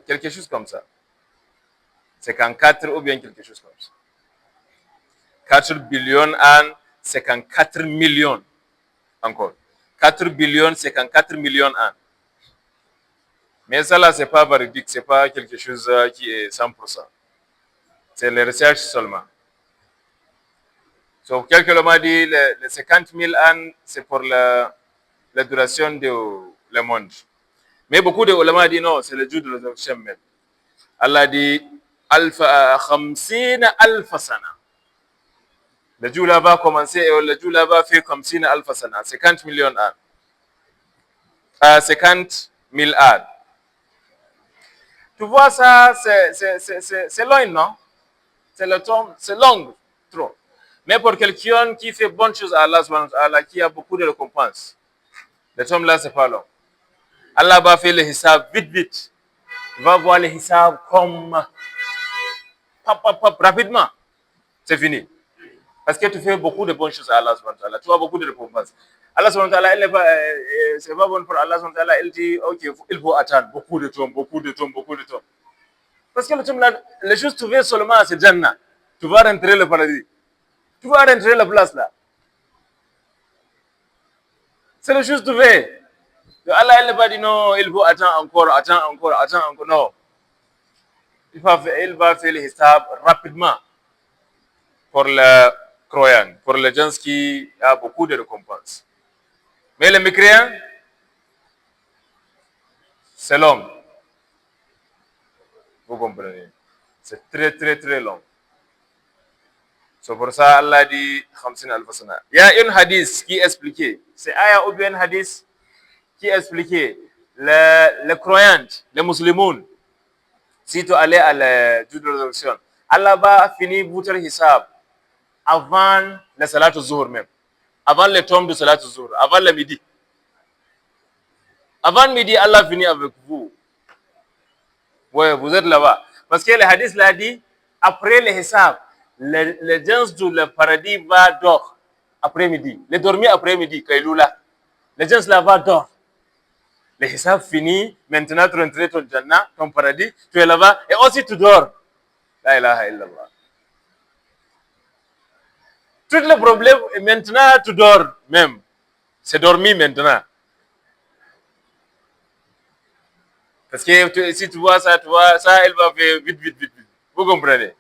A: quelque chose comme ça. 54 ou bien quelque chose comme ça. 4 billions en 54 millions. Encore. 4 billions, 54 millions en. Mais ça là, c'est pas véridique, c'est pas quelque chose qui est 100%. C'est les recherches seulement. So, quelques l'ont dit, les 50 000 ans, c'est pour la duration du monde. Mais beaucoup de ulama dit non, c'est le jour de la résurrection même. Allah dit, alfa 50 alf sana. Le jour là va commencer et le jour là va faire 50 alf sana, 50 millions ans. 50 000 ans. Tu vois ça, c'est loin, non? C'est le temps, c'est long, trop. Mais pour quelqu'un qui fait bonne chose à Allah, qui a beaucoup de récompenses, le temps là, c'est pas long. Allah va faire le hisab vite, vite. Il va voir le hisab comme rapidement. C'est fini. Parce que tu fais beaucoup de bonnes choses à Allah, tu as beaucoup de récompenses. Allah subhanahu wa ta'ala, c'est pas bon pour Allah subhanahu wa ta'ala, il dit, ok, il faut attendre beaucoup de temps, beaucoup de temps, beaucoup de temps. Parce que le temps là, les choses trouvées seulement à ce Jannah, tu vas rentrer le paradis. Tu vas rentrer la place là. C'est les choses trouvées. Allah, il n'a pas dit non, il faut attendre encore, attendre encore, attendre encore. Non. Il va faire le hisab rapidement pour le croyant, pour les gens qui ont beaucoup de récompenses. Mais les mécréants, c'est long. Vous comprenez? C'est très, très, très long. C'est pour ça Allah dit 50 alf sana. Il y a un hadith qui expliquait, c'est ayah ou bien un hadith qui expliquait les croyants, les musulmans, si tu allais à la résurrection, Allah va finir votre hisab avant le salat al-zuhr même, avant le temps de salat al-zuhr, avant le midi. Avant midi, Allah finit avec vous. Ouais, vous êtes là-bas. Parce que le hadith l'a dit, après le hisab, les gens du paradis va dormir après-midi. Les dormir après-midi, Kailoula. Les gens là-bas dorment. Le hisab finit, maintenant tu rentres ton Jannah, ton paradis, tu es là-bas, et aussi tu dors. La ilaha illallah. Tout le problème, maintenant tu dors même. C'est dormir maintenant. Parce que si tu vois ça, elle va faire vite, vite, vite, vite. Vous comprenez?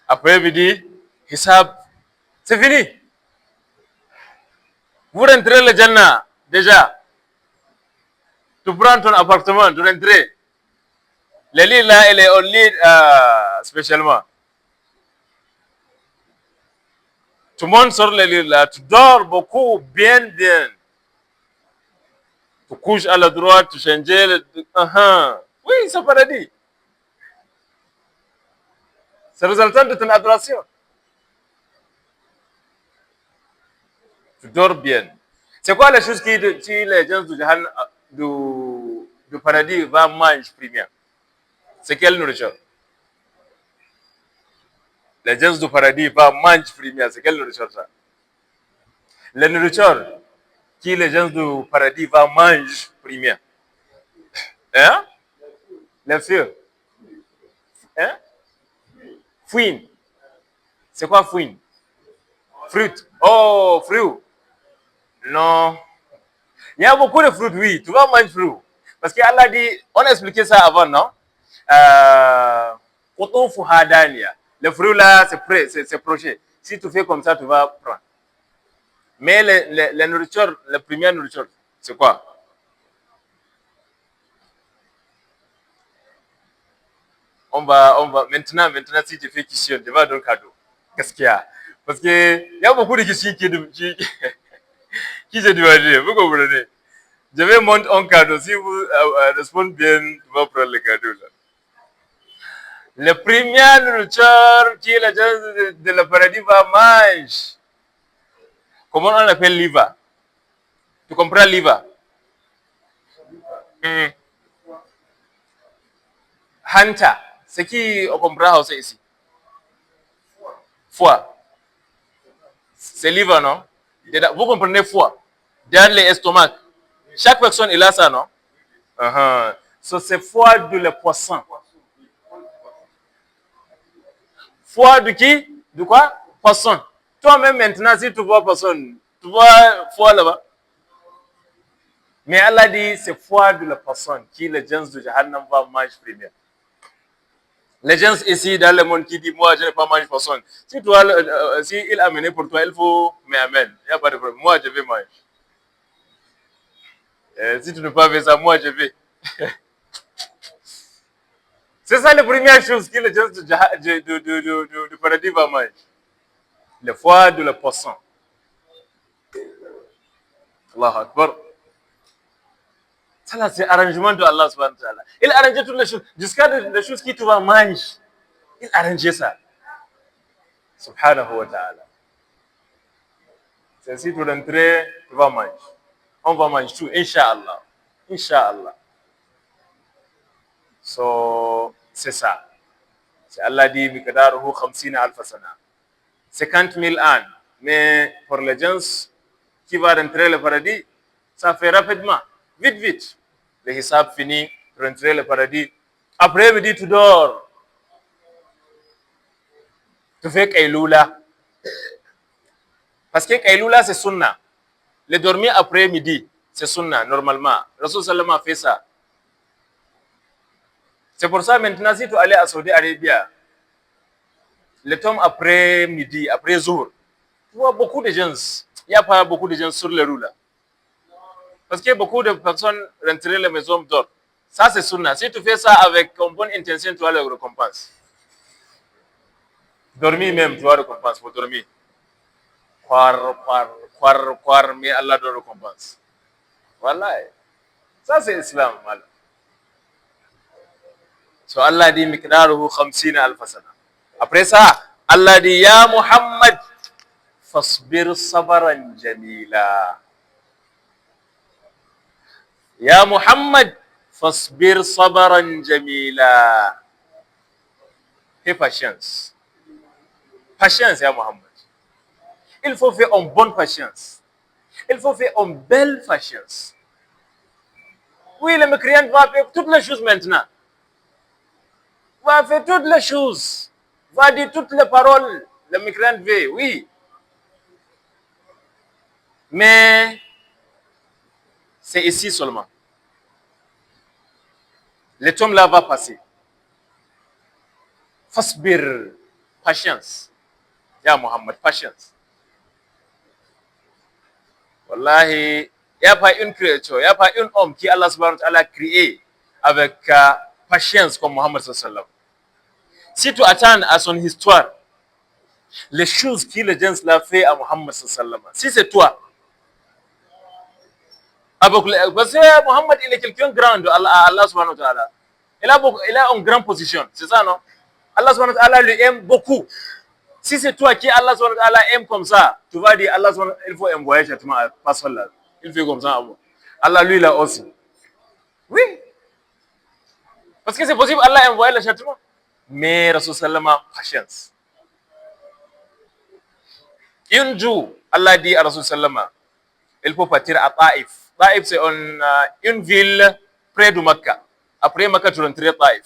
A: Après midi, hisab, c'est fini. Vous rentrez le Jannah, déjà. Tu prends ton appartement, tu rentres. Le lit là, elle est au lit spécialement. Tu montes sur le lit là, tu dors beaucoup, bien, bien. Tu couches à la droite, tu changes. Oui, c'est paradis. C'est résultat de ton adoration. Tu dors bien. C'est quoi les choses qui les gens du paradis vont manger premier? C'est quelle nourriture? Les gens du paradis vont manger premier. C'est quelle nourriture ça? La nourriture que les gens du paradis vont manger premier. Hein? Les feux. Hein? Fruits. C'est quoi fruits? Fruit. Oh, fruit. Non. Il y a beaucoup de fruits, oui. Tu vas manger fruits. Parce qu'Allah dit, on a expliqué ça avant, non? Le fruit là, c'est prêt, c'est projet. Si tu fais comme ça, tu vas prendre. Mais la nourriture, la première nourriture, c'est quoi? Maintenant, si tu fais question, tu vas donner cadeau. Qu'est-ce qu'il y a? Parce qu'il y a beaucoup de questions qui se doivent. Vous comprenez? Je vais monter un cadeau. Si vous répondez bien, tu vas prendre le cadeau là. Le premier nourriture qui est la de la paradis va manger. Comment on appelle l'iva? Tu comprends l'iva? Hanta. C'est qui on comprend aussi ici? Foie. C'est l'iva, non? Vous comprenez foie? Dans l'estomac. Chaque personne il a ça, non? So, c'est foie de le poisson. Foie de qui? De quoi? Poisson. Toi-même maintenant, si tu vois poisson, tu vois foie là-bas. Mais Allah dit, c'est foie de la poisson qui les gens de Jahannam va manger premier. Les gens ici dans le monde qui disent, moi je n'ai pas mangé poisson. Si toi, si il a amené pour toi, il faut m'amener. Il n'y a pas de problème. Moi je vais manger. Si tu ne peux pas faire ça, moi je vais. C'est ça la première chose que les gens du paradis vont manger. Le foie de la poisson. Allahu Akbar. Ça là, c'est l'arrangement de Allah subhanahu wa ta'ala. Il a arrangé toutes les choses. Jusqu'à les choses que tu vas manger. Il a arrangé ça. Subhanahu wa ta'ala. C'est si tu rentres, tu vas manger. On va manger tout, Inch'Allah. Inch'Allah. So, c'est ça. C'est Allah dit, Mikadaruhu 50 alf sana. 50 000 ans. Mais pour les gens qui va rentrer le paradis, ça fait rapidement, vite, vite. Le hissab fini, rentrer le paradis. Après-midi, tu dors. Tu fais Kailoula. Parce que Kailoula, c'est sunna. Le dormir après-midi, c'est sunna, normalement. Rasul Sallam a fait ça. C'est pour ça, maintenant, si tu allais à Saudi Arabia, le temps après-midi, après jour, tu vois beaucoup de gens. Il n'y a pas beaucoup de gens sur les roues là. Parce que beaucoup de personnes rentrent à la maison dorment. Ça, c'est sunna. Si tu fais ça avec une bonne intention, tu as la récompense. Dormir même, tu as la récompense pour dormir. Croire, mais Allah donne récompense. Voilà. Ça, c'est l'islam. Voilà. So Allah dit, miqdaruhu 50 alf sana. Après ça, Allah dit, Ya Muhammad, fasbir sabran jamila. Ya Muhammad, fasbir sabran jamila. Fais patience. Patience, Ya Muhammad. Il faut faire une bonne patience. Il faut faire une belle patience. Oui, le mécréant va faire toutes les choses maintenant. Va faire toutes les choses. Va dire toutes les paroles. Le mécréant veut, oui. Mais c'est ici seulement. Le temps là va passer. Fasbir, patience. Ya Muhammad, patience. Wallahi, il n'y a pas une créature, il n'y a pas un homme qui Allah subhanahu wa ta'ala a créé avec patience comme Muhammad sallallahu. Si tu attends à son histoire, les choses que les gens l'ont fait à Muhammad sallallahu, si c'est toi, parce que Muhammad il est quelqu'un de grand de Allah subhanahu wa ta'ala. Il a une grande position, c'est ça non? Allah subhanahu wa ta'ala lui aime beaucoup. Si c'est toi qui Allah subhanahu wa ta'ala aime comme ça, tu vas dire Allah subhanahu wa ta'ala, il faut envoyer châtiment à personne là. Il fait comme ça. Allah lui là aussi. Oui. Parce que c'est possible Allah envoyer le châtiment. Mais Rasul sallama, patience. Un jour, Allah dit à Rasul sallama, il faut partir à Taïf. Taïf c'est une ville près de Makkah. Après Makkah, tu rentres à Taïf.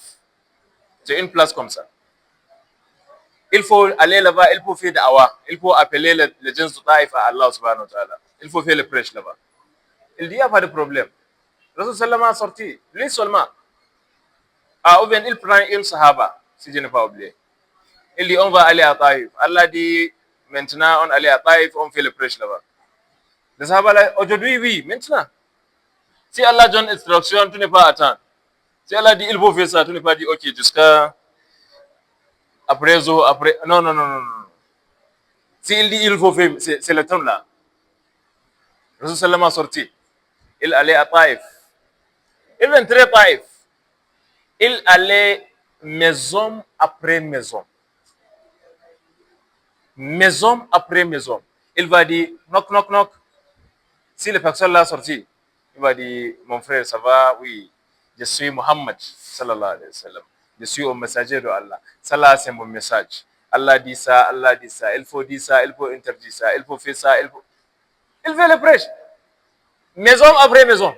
A: C'est une place comme ça. Il faut aller là-bas, il faut faire da'wah. Il faut appeler les gens de Taïf à Allah subhanahu wa ta'ala. Il faut faire le prêche là-bas. Il dit, il n'y a pas de problème. Rasul sallama a sorti, lui seulement. Ou bien il prend une sahaba, si je n'ai pas oublié. Il dit, on va aller à Taïf. Allah dit, maintenant, on allait à Taïf, on fait le prêche là-bas. Les sahaba là, aujourd'hui, oui, maintenant. Si Allah donne instruction, tu n'es pas à attendre. Si Allah dit, il faut faire ça, tu n'es pas dit, ok, jusqu'à après, après. Non, non, non, non, non. Si il dit, il faut faire, c'est le temps là. Rasul sallam a sorti. Il allait à Taïf. Il rentrait à Taïf. Il allait maison après maison. Maison après maison. Il va dire, knock, knock, knock. Si la personne l'a sorti, il va dire, mon frère, ça va? Oui, je suis Muhammad, sallallahu alayhi wa sallam. Je suis un messager de Allah. Ça, c'est mon message. Allah dit ça, Allah dit ça. Il faut dire ça, il faut interdire ça, il faut faire ça, il faut... Il fait le prêche. Maison après maison.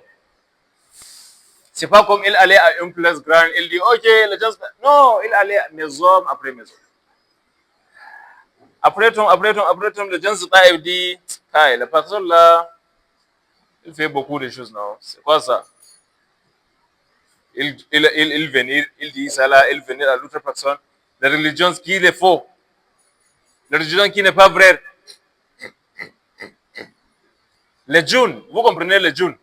A: C'est pas comme il allait à une place grande, il dit, ok, les gens... Non, il allait maison après maison. Après tout, les gens se dit, hey, la personne là, il fait beaucoup de choses, non? C'est quoi ça? Il venir, il dit ça là, il venir à l'autre personne. La religion qui est faux. La religion qui n'est pas vraie. Les djinns, vous comprenez les djinns?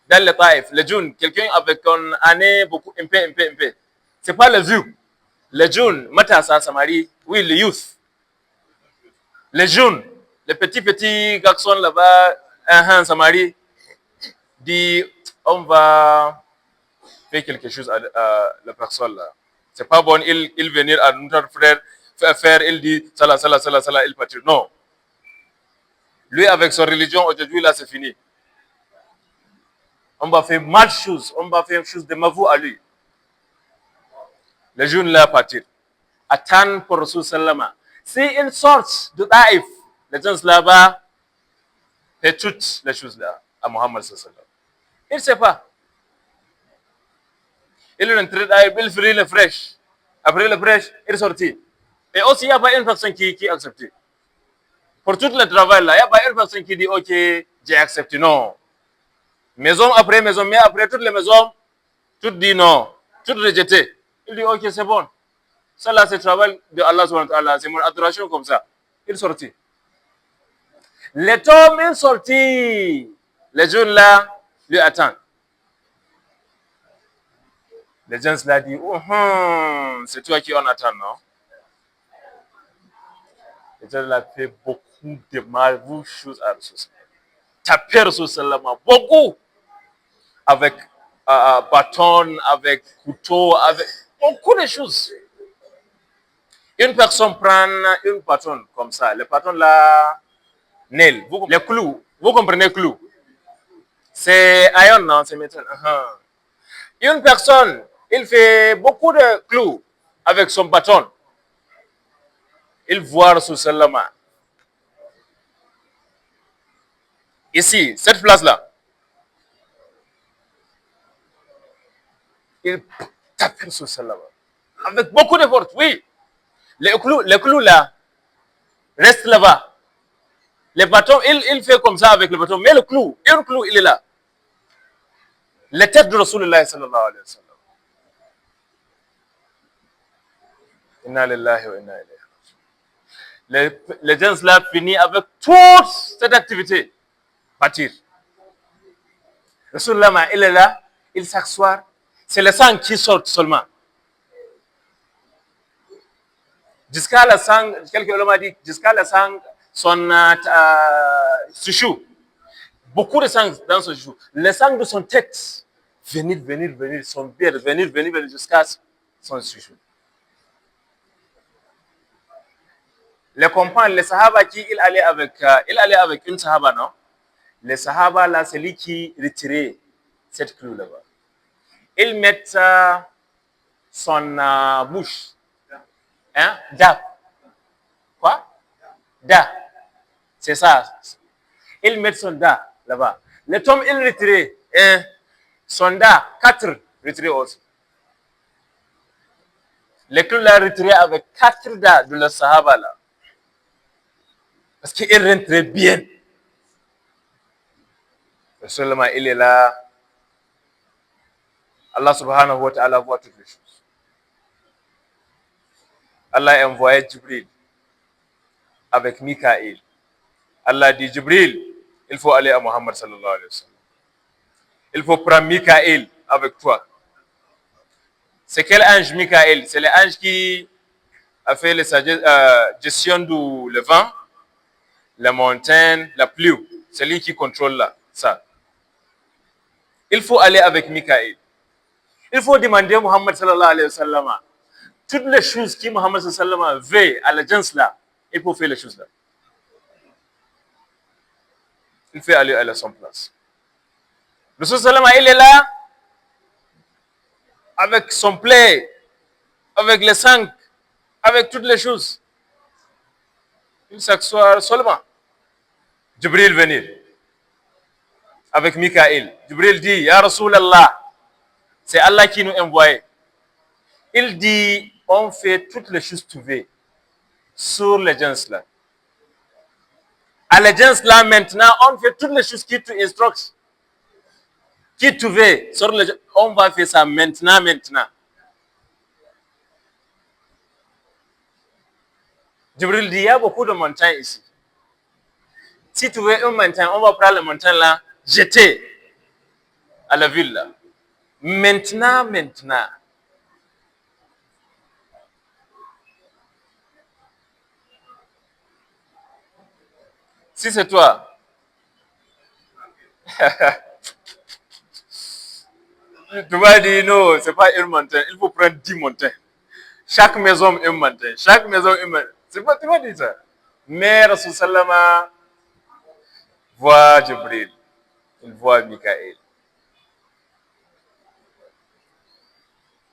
A: Dans le Taïf, les djinns, quelqu'un avec une année beaucoup, un peu. C'est pas les vieux. Les djinns, matasa, samari, oui, les youth. Les jeunes, les petits garçons là-bas, samari, dit, on va faire quelque chose à la personne là. C'est pas bon, il venir à notre frère faire, il dit, ça, il partit. Non. Lui, avec sa religion, aujourd'hui, là, c'est fini. On va faire mal chose, on va faire chose de mavou à lui. Les jeunes là partir. Attendre pour Rasul Sallama. C'est une sorte de Taïf. Les gens là-bas, fait toutes les choses là à Mohammed sallallahu alayhi wa sallam. Il ne sait pas. Il est entré là, il fait le fraîche. Après le fraîche, il est sorti. Et aussi, il n'y a pas une personne qui accepte. Pour tout le travail là, il n'y a pas une personne qui dit ok, j'ai accepté. Non. Maison après maison, mais après toutes les maisons, tout dit non, tout rejeté. Il dit ok, c'est bon. Ça là, c'est le travail de Allah subhanahu wa ta'ala, c'est mon adoration comme ça. Il sortit. Les tombes, il sortit. Les jeunes là lui attendent. Les gens là disent c'est toi qui en attends, non? Les gens là fait beaucoup de mauvaises choses à Rasul. Taper Rasul sallallahu beaucoup. Avec bâton, avec couteau, avec beaucoup de choses. Une personne prend une bâton comme ça. Le bâton là, nail. Les clous. Vous comprenez clous? C'est iron, non? C'est métal. Une personne, il fait beaucoup de clous avec son bâton. Il voit Rasul sallallahu. Ici, cette place-là. Il tape Rasul sallallahu. Avec beaucoup de force, oui. Les clous là restent là-bas. Les bâtons, il fait comme ça avec le bâton, mais le clou, il est là. La tête de Rasulullah sallallahu alayhi wa sallam. Inna lillahi wa inna ilayhi raji'un. Les gens là finissent avec toute cette activité. Bâtir. Rasulullah, il est là, il s'assoit. C'est le sang qui sort seulement. Jusqu'à le sang, quelques ulama dit, jusqu'à le sang, son chouchou. Beaucoup de sang dans ce chouchou. Le sang de son tête, venir, son beard, venir, jusqu'à son chouchou. Les compagnons, les sahaba qui il allait avec une sahaba, non? Les sahaba là, c'est lui qui retirait cette clou là-bas. Ils mettent son bouche. Hein? Da. Quoi? Da. C'est ça. Ils mettent son da là-bas. Le tome, il retirait son da, 4 retirés aussi. Les clous là retirés avec 4 da de le sahaba là. Parce qu'il rentrait bien. Seulement, il est là. Allah subhanahu wa ta'ala voit toutes les choses. Allah a envoyé Jibril avec Mikaël. Allah dit Jibril, il faut aller à Muhammad sallallahu alayhi wa sallam. Il faut prendre Mikaël avec toi. C'est quel ange Mikaël? C'est l'ange qui a fait la gestion du vent, la montagne, la pluie. C'est lui qui contrôle là, ça. Il faut aller avec Mikaël. Il faut demander à Muhammad sallallahu alayhi wa sallam toutes les choses que Muhammad sallallahu alayhi wa sallam veut à l'agence là. Il faut faire les choses là. Il fait aller à son place. Le sallallahu il est là avec son plaid, avec les sang, avec toutes les choses. Il s'assoit seulement. Jibril venir avec Mikaël. Jibril dit, Ya Rasulallah, c'est Allah qui nous envoie. Il dit, on fait toutes les choses que tu veux sur l'agence là. À l'agence là, maintenant, on fait toutes les choses qui tu instructes. Qui tu veux sur on va faire ça maintenant. Jibril dit, il y a beaucoup de montagnes ici. Si tu veux une montagne, on va prendre la montagne là, jeter à la ville là. Maintenant. Si c'est toi, tu vas dire non, c'est pas une montagne, il faut prendre 10 montagnes. Chaque maison une montagne, C'est pas, tu vas dire ça. Mais Rasul Sallama voit Jibril, il voit Mikaël.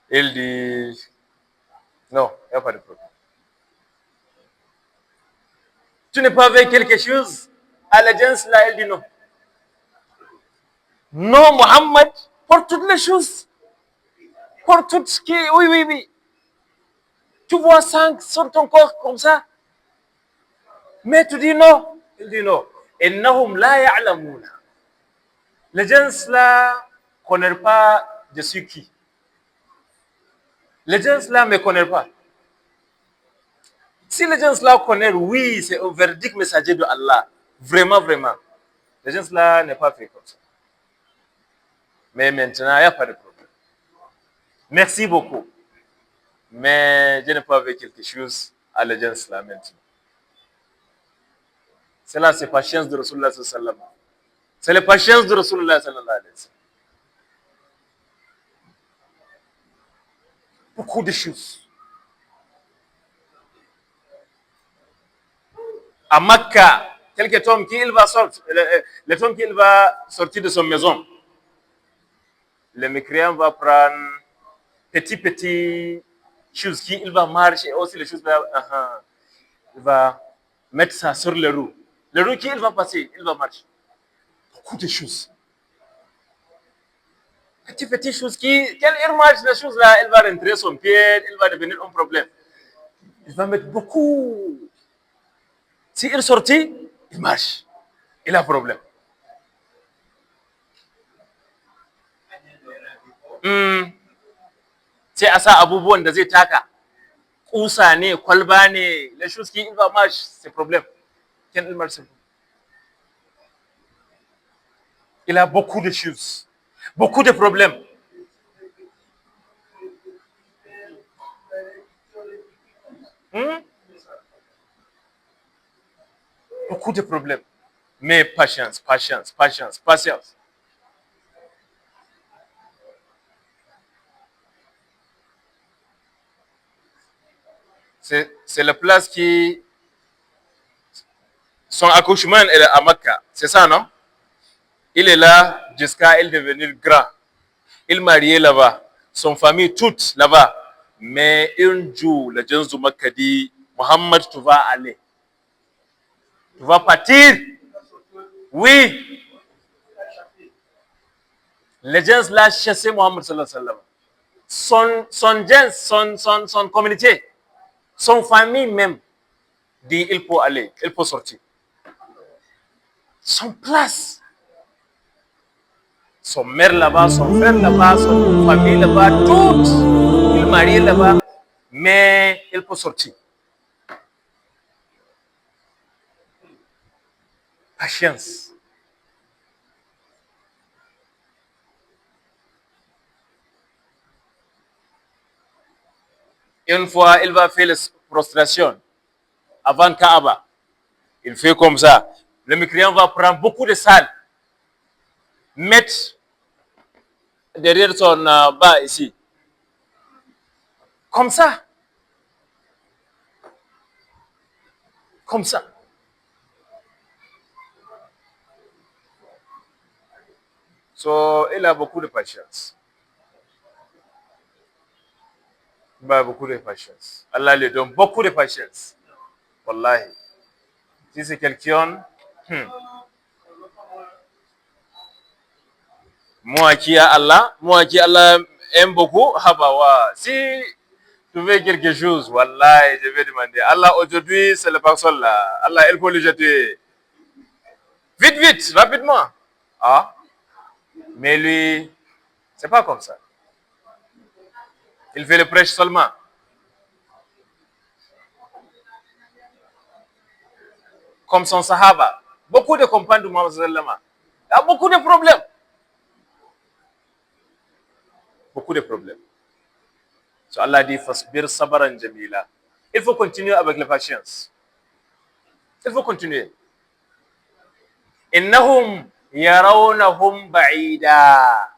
A: Il dit, non, il n'y a pas de problème. Tu n'es pas avec quelque chose? Allégeance là, elle dit non. Non, Mohammed, pour toutes les choses. Pour tout ce qui est... Oui, oui, oui. Tu vois 5 sur ton corps comme ça. Mais tu dis non. Il dit non. Innahum la ya'lamouna. Les gens là ne connaissent pas de ce qui. Les gens là ne me connaissent pas. Si les gens là connaissent, oui, c'est un verdict messager de Allah. Vraiment, vraiment. Les gens là n'est pas fait comme ça. Mais maintenant, il n'y a pas de problème. Merci beaucoup. Mais je n'ai pas vu quelque chose à les gens là maintenant. C'est là, c'est patience de Rasulullah sallallahu alayhi wa sallam. C'est la patience de Rasulullah sallallahu alayhi wa sallam. Beaucoup de choses. À Makkah, quelques hommes qui il va sortir, les hommes qu'il va sortir de son maison, le mécréant va prendre petit choses qui il va marcher, aussi les choses là, il va mettre ça sur les roues. Les roues qui il va passer, il va marcher. Beaucoup de choses. Petit choses qui, quand il marche les choses là, il va rentrer son pied, il va devenir un problème. Il va mettre beaucoup. Si il sortit, il marche. Il a problème. Sai a sa abubuwan da zai taka kusa ne kwalba ne les choses qui il va marche c'est problème. Quand il marche, il a beaucoup de choses, beaucoup de problèmes. Beaucoup de problèmes. Mais patience, patience, patience, patience. C'est la place qui... Son accouchement est à Makkah. C'est ça, non? Il est là jusqu'à il devenir grand. Il mariait là-bas. Son famille toute là-bas. Mais un jour, le gens de Makkah dit, Mohammed, tu vas aller. Tu vas partir. Oui. Les gens là chassaient Mohammed sallallahu alayhi wa sallam. Son gens, son communauté, son famille même dit il faut aller, il faut sortir. Son place. Son mère là-bas, son frère là-bas, son famille là-bas, tout. Il marié là-bas, mais il faut sortir. Patience. Une fois, il va faire la prostration avant Kaaba. Il fait comme ça. Le mécréant va prendre beaucoup de salles, mettre derrière son bas ici. Comme ça. Comme ça. So, il a beaucoup de patience. Il a beaucoup de patience. Allah lui donne beaucoup de patience. Wallahi. Si c'est quelqu'un, moi qui Allah aime beaucoup, Habawa. Si tu veux quelque chose, Wallahi, je vais demander. Allah, aujourd'hui, c'est la personne là. Allah, il faut le jeter. Vite, vite, rapidement. Ah, mais lui, c'est pas comme ça. Il fait le prêche seulement. Comme son Sahaba. Beaucoup de compagnons de Mohammed sallallahu alayhi wa sallam. Il y a beaucoup de problèmes. Beaucoup de problèmes. So Allah dit fasbir sabran jamila. Il faut continuer avec la patience. Il faut continuer. Innahum yarawnahum ba'ida.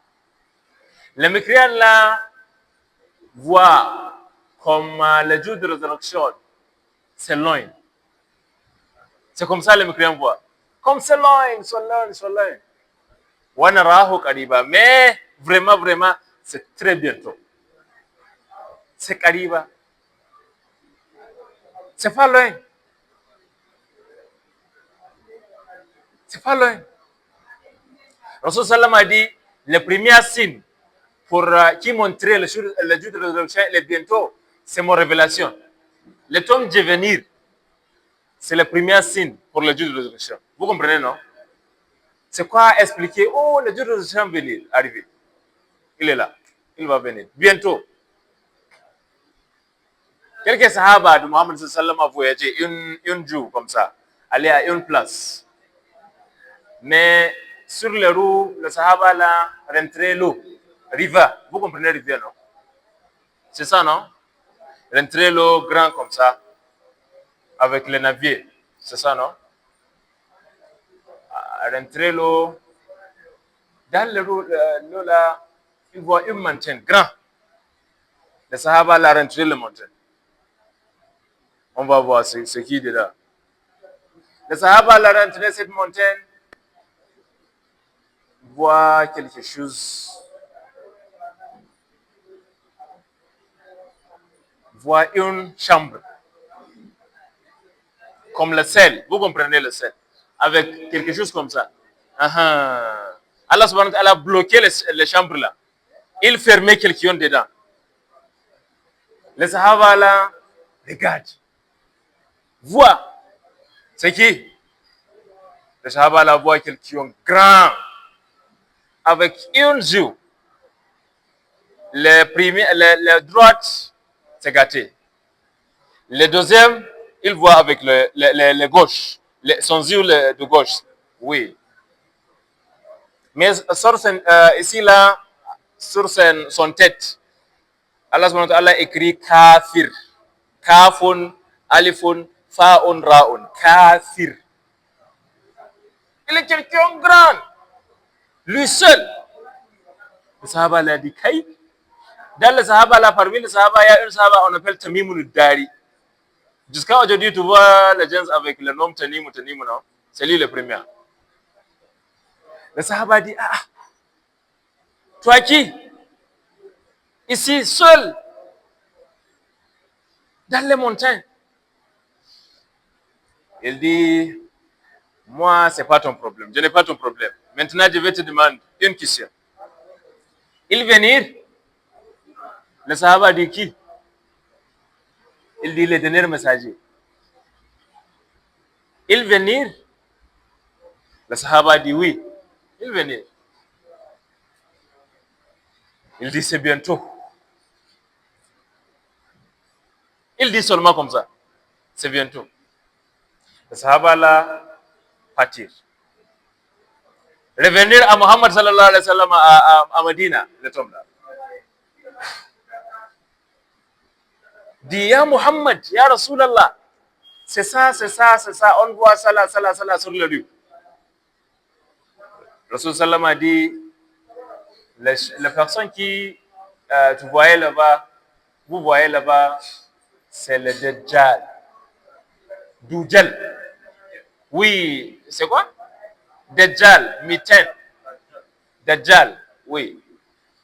A: Les mécréants là voient comme le jour de résurrection, c'est loin. C'est comme ça les mécréants voient. Comme c'est loin, c'est loin, c'est loin. Wanarahu qariba. Mais vraiment, vraiment, c'est très bientôt. C'est qariba. C'est pas loin. C'est pas loin. Rasul sallam a dit, le premier signe pour qui montrait le jour de la résurrection, il est bientôt, c'est mon révélation. Le temps de venir, c'est le premier signe pour le jour de la résurrection. Vous comprenez, non? C'est quoi expliquer, oh, le jour de la résurrection va venir, arriver. Il est là. Il va venir. Bientôt. Quelques sahaba de Mohammed sallam a voyagé une jour comme ça, aller à une place. Mais sur les roues, le sahaba là rentré l'eau. Riva. Vous comprenez rivière, non? C'est ça, non? Rentrer l'eau grand comme ça, avec les navires. C'est ça, non? Rentrer l'eau. Dans l'eau là, il voit une montagne grand. Le sahaba là rentré la montagne. On va voir ce qui est là. Le sahaba là rentré cette montagne, voit quelque chose. Voit une chambre. Comme le sel. Vous comprenez le sel? Avec quelque chose comme ça. Allah subhanahu wa ta'ala a bloqué les chambres là. Il fermait quelqu'un dedans. Les sahaba là, regarde. Voit. C'est qui? Les sahaba là voient quelqu'un grand. Avec une joue. Le droite, c'est gâté. Le deuxième, il voit avec le gauche. Son yeux de gauche. Oui. Mais ici là, sur son tête, Allah subhanahu wa ta'ala écrit kafir. Kafun, alifun, fa'un, ra'un. Kafir. Il est quelqu'un grand. Lui seul. Le sahaba l'a dit, Kai. Dans le sahaba là, parmi les sahaba, il y a une sahaba, on appelle Tamimul Dari. Jusqu'à aujourd'hui, tu vois les gens avec le nom Tanim, non? C'est lui le premier. Le sahaba dit, ah, toi qui? Ici, seul, dans les montagnes. Il dit, moi, c'est pas ton problème. Je n'ai pas ton problème. Maintenant, je vais te demander une question. Il venir, le sahaba dit qui? Il dit le dernier messager. Il venir, le sahaba dit oui. Il venir. Il dit c'est bientôt. Il dit seulement comme ça. C'est bientôt. Le sahaba là, partir. Revenir à Muhammad sallallahu alayhi wa sallam à Medina, le tombe là. Dit, ya Muhammad, ya Rasulallah, c'est ça, on voit ça là sur le lieu. Rasul sallam a dit, les personnes qui tu voyais là-bas, vous voyez là-bas, c'est le Dajjal. Dujjal. Oui, c'est quoi? Dajjal, mitaine. Dajjal, oui.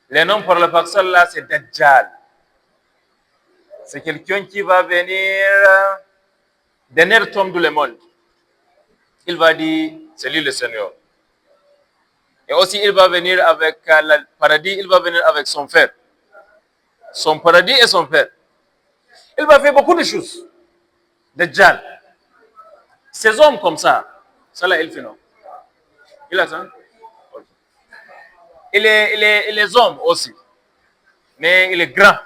A: Le nom pour la personne là, c'est Dajjal. C'est quelqu'un qui va venir dernier tombe du monde. Il va dire, c'est lui le Seigneur. Et aussi, il va venir avec le paradis, il va venir avec son frère. Son paradis et son frère. Il va faire beaucoup de choses. Dajjal. Ces hommes comme ça là, il fait non. Il a ça? Il est homme aussi. Mais il est grand.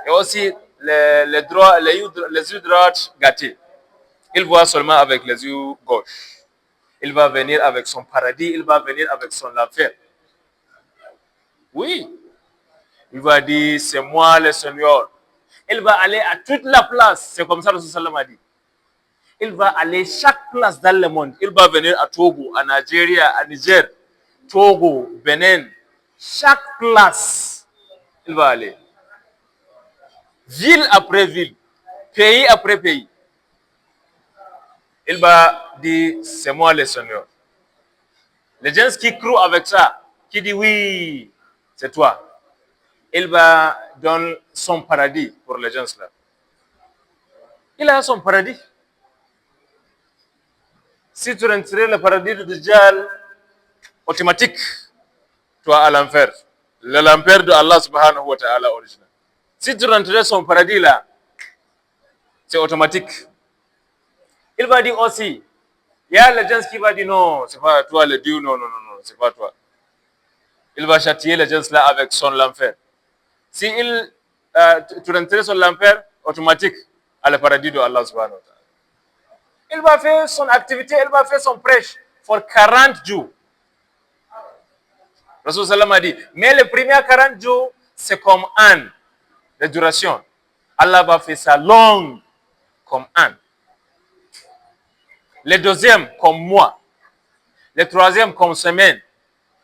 A: Et aussi, les yeux droits gâtés. Il voit seulement avec les yeux gauches. Il va venir avec son paradis, il va venir avec son enfer. Oui. Il va dire, c'est moi le Seigneur. Il va aller à toute la place. C'est comme ça que le Sallam a dit. Il va aller chaque place dans le monde. Il va venir à Togo, à Nigeria, à Niger, Togo, Benin. Chaque place, il va aller. Ville après ville, pays après pays. Il va dire, c'est moi le Seigneur. Les gens qui croient avec ça, qui disent oui, c'est toi. Il va donner son paradis pour les gens là. Il a son paradis. Si tu rentrais le paradis de Dajjal, automatique, toi à l'enfer. L'enfer de Allah subhanahu wa ta'ala original. Si tu rentrais son paradis là, c'est automatique. Il va dire aussi, il y a les gens qui va dire non, c'est pas toi le Dieu, non, non, non, non, c'est pas toi. Il va châtier les gens là avec son l'enfer. Si tu rentrais sur l'enfer, automatique, à le paradis de Allah subhanahu wa ta'ala. Il va faire son activité, il va faire son prêche pour 40 jours. Rasul Sallam a dit, mais les premiers 40 jours, c'est comme un de duration. Allah va faire ça long comme un. Le deuxième comme mois. Le troisième comme semaine.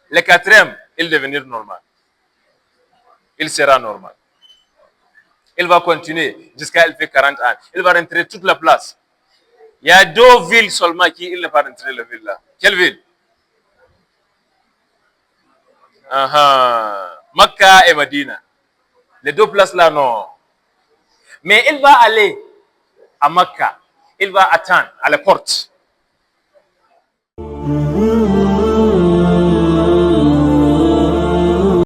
A: Le quatrième, il devenir normal. Il sera normal. Il va continuer jusqu'à il fait 40 ans. Il va rentrer toute la place. Il y a 2 villes seulement qui il n'est pas rentré la ville là. Quelle ville? Makkah et Medina. Les 2 places là, non. Mais il va aller à Makkah. Il va attendre à la porte.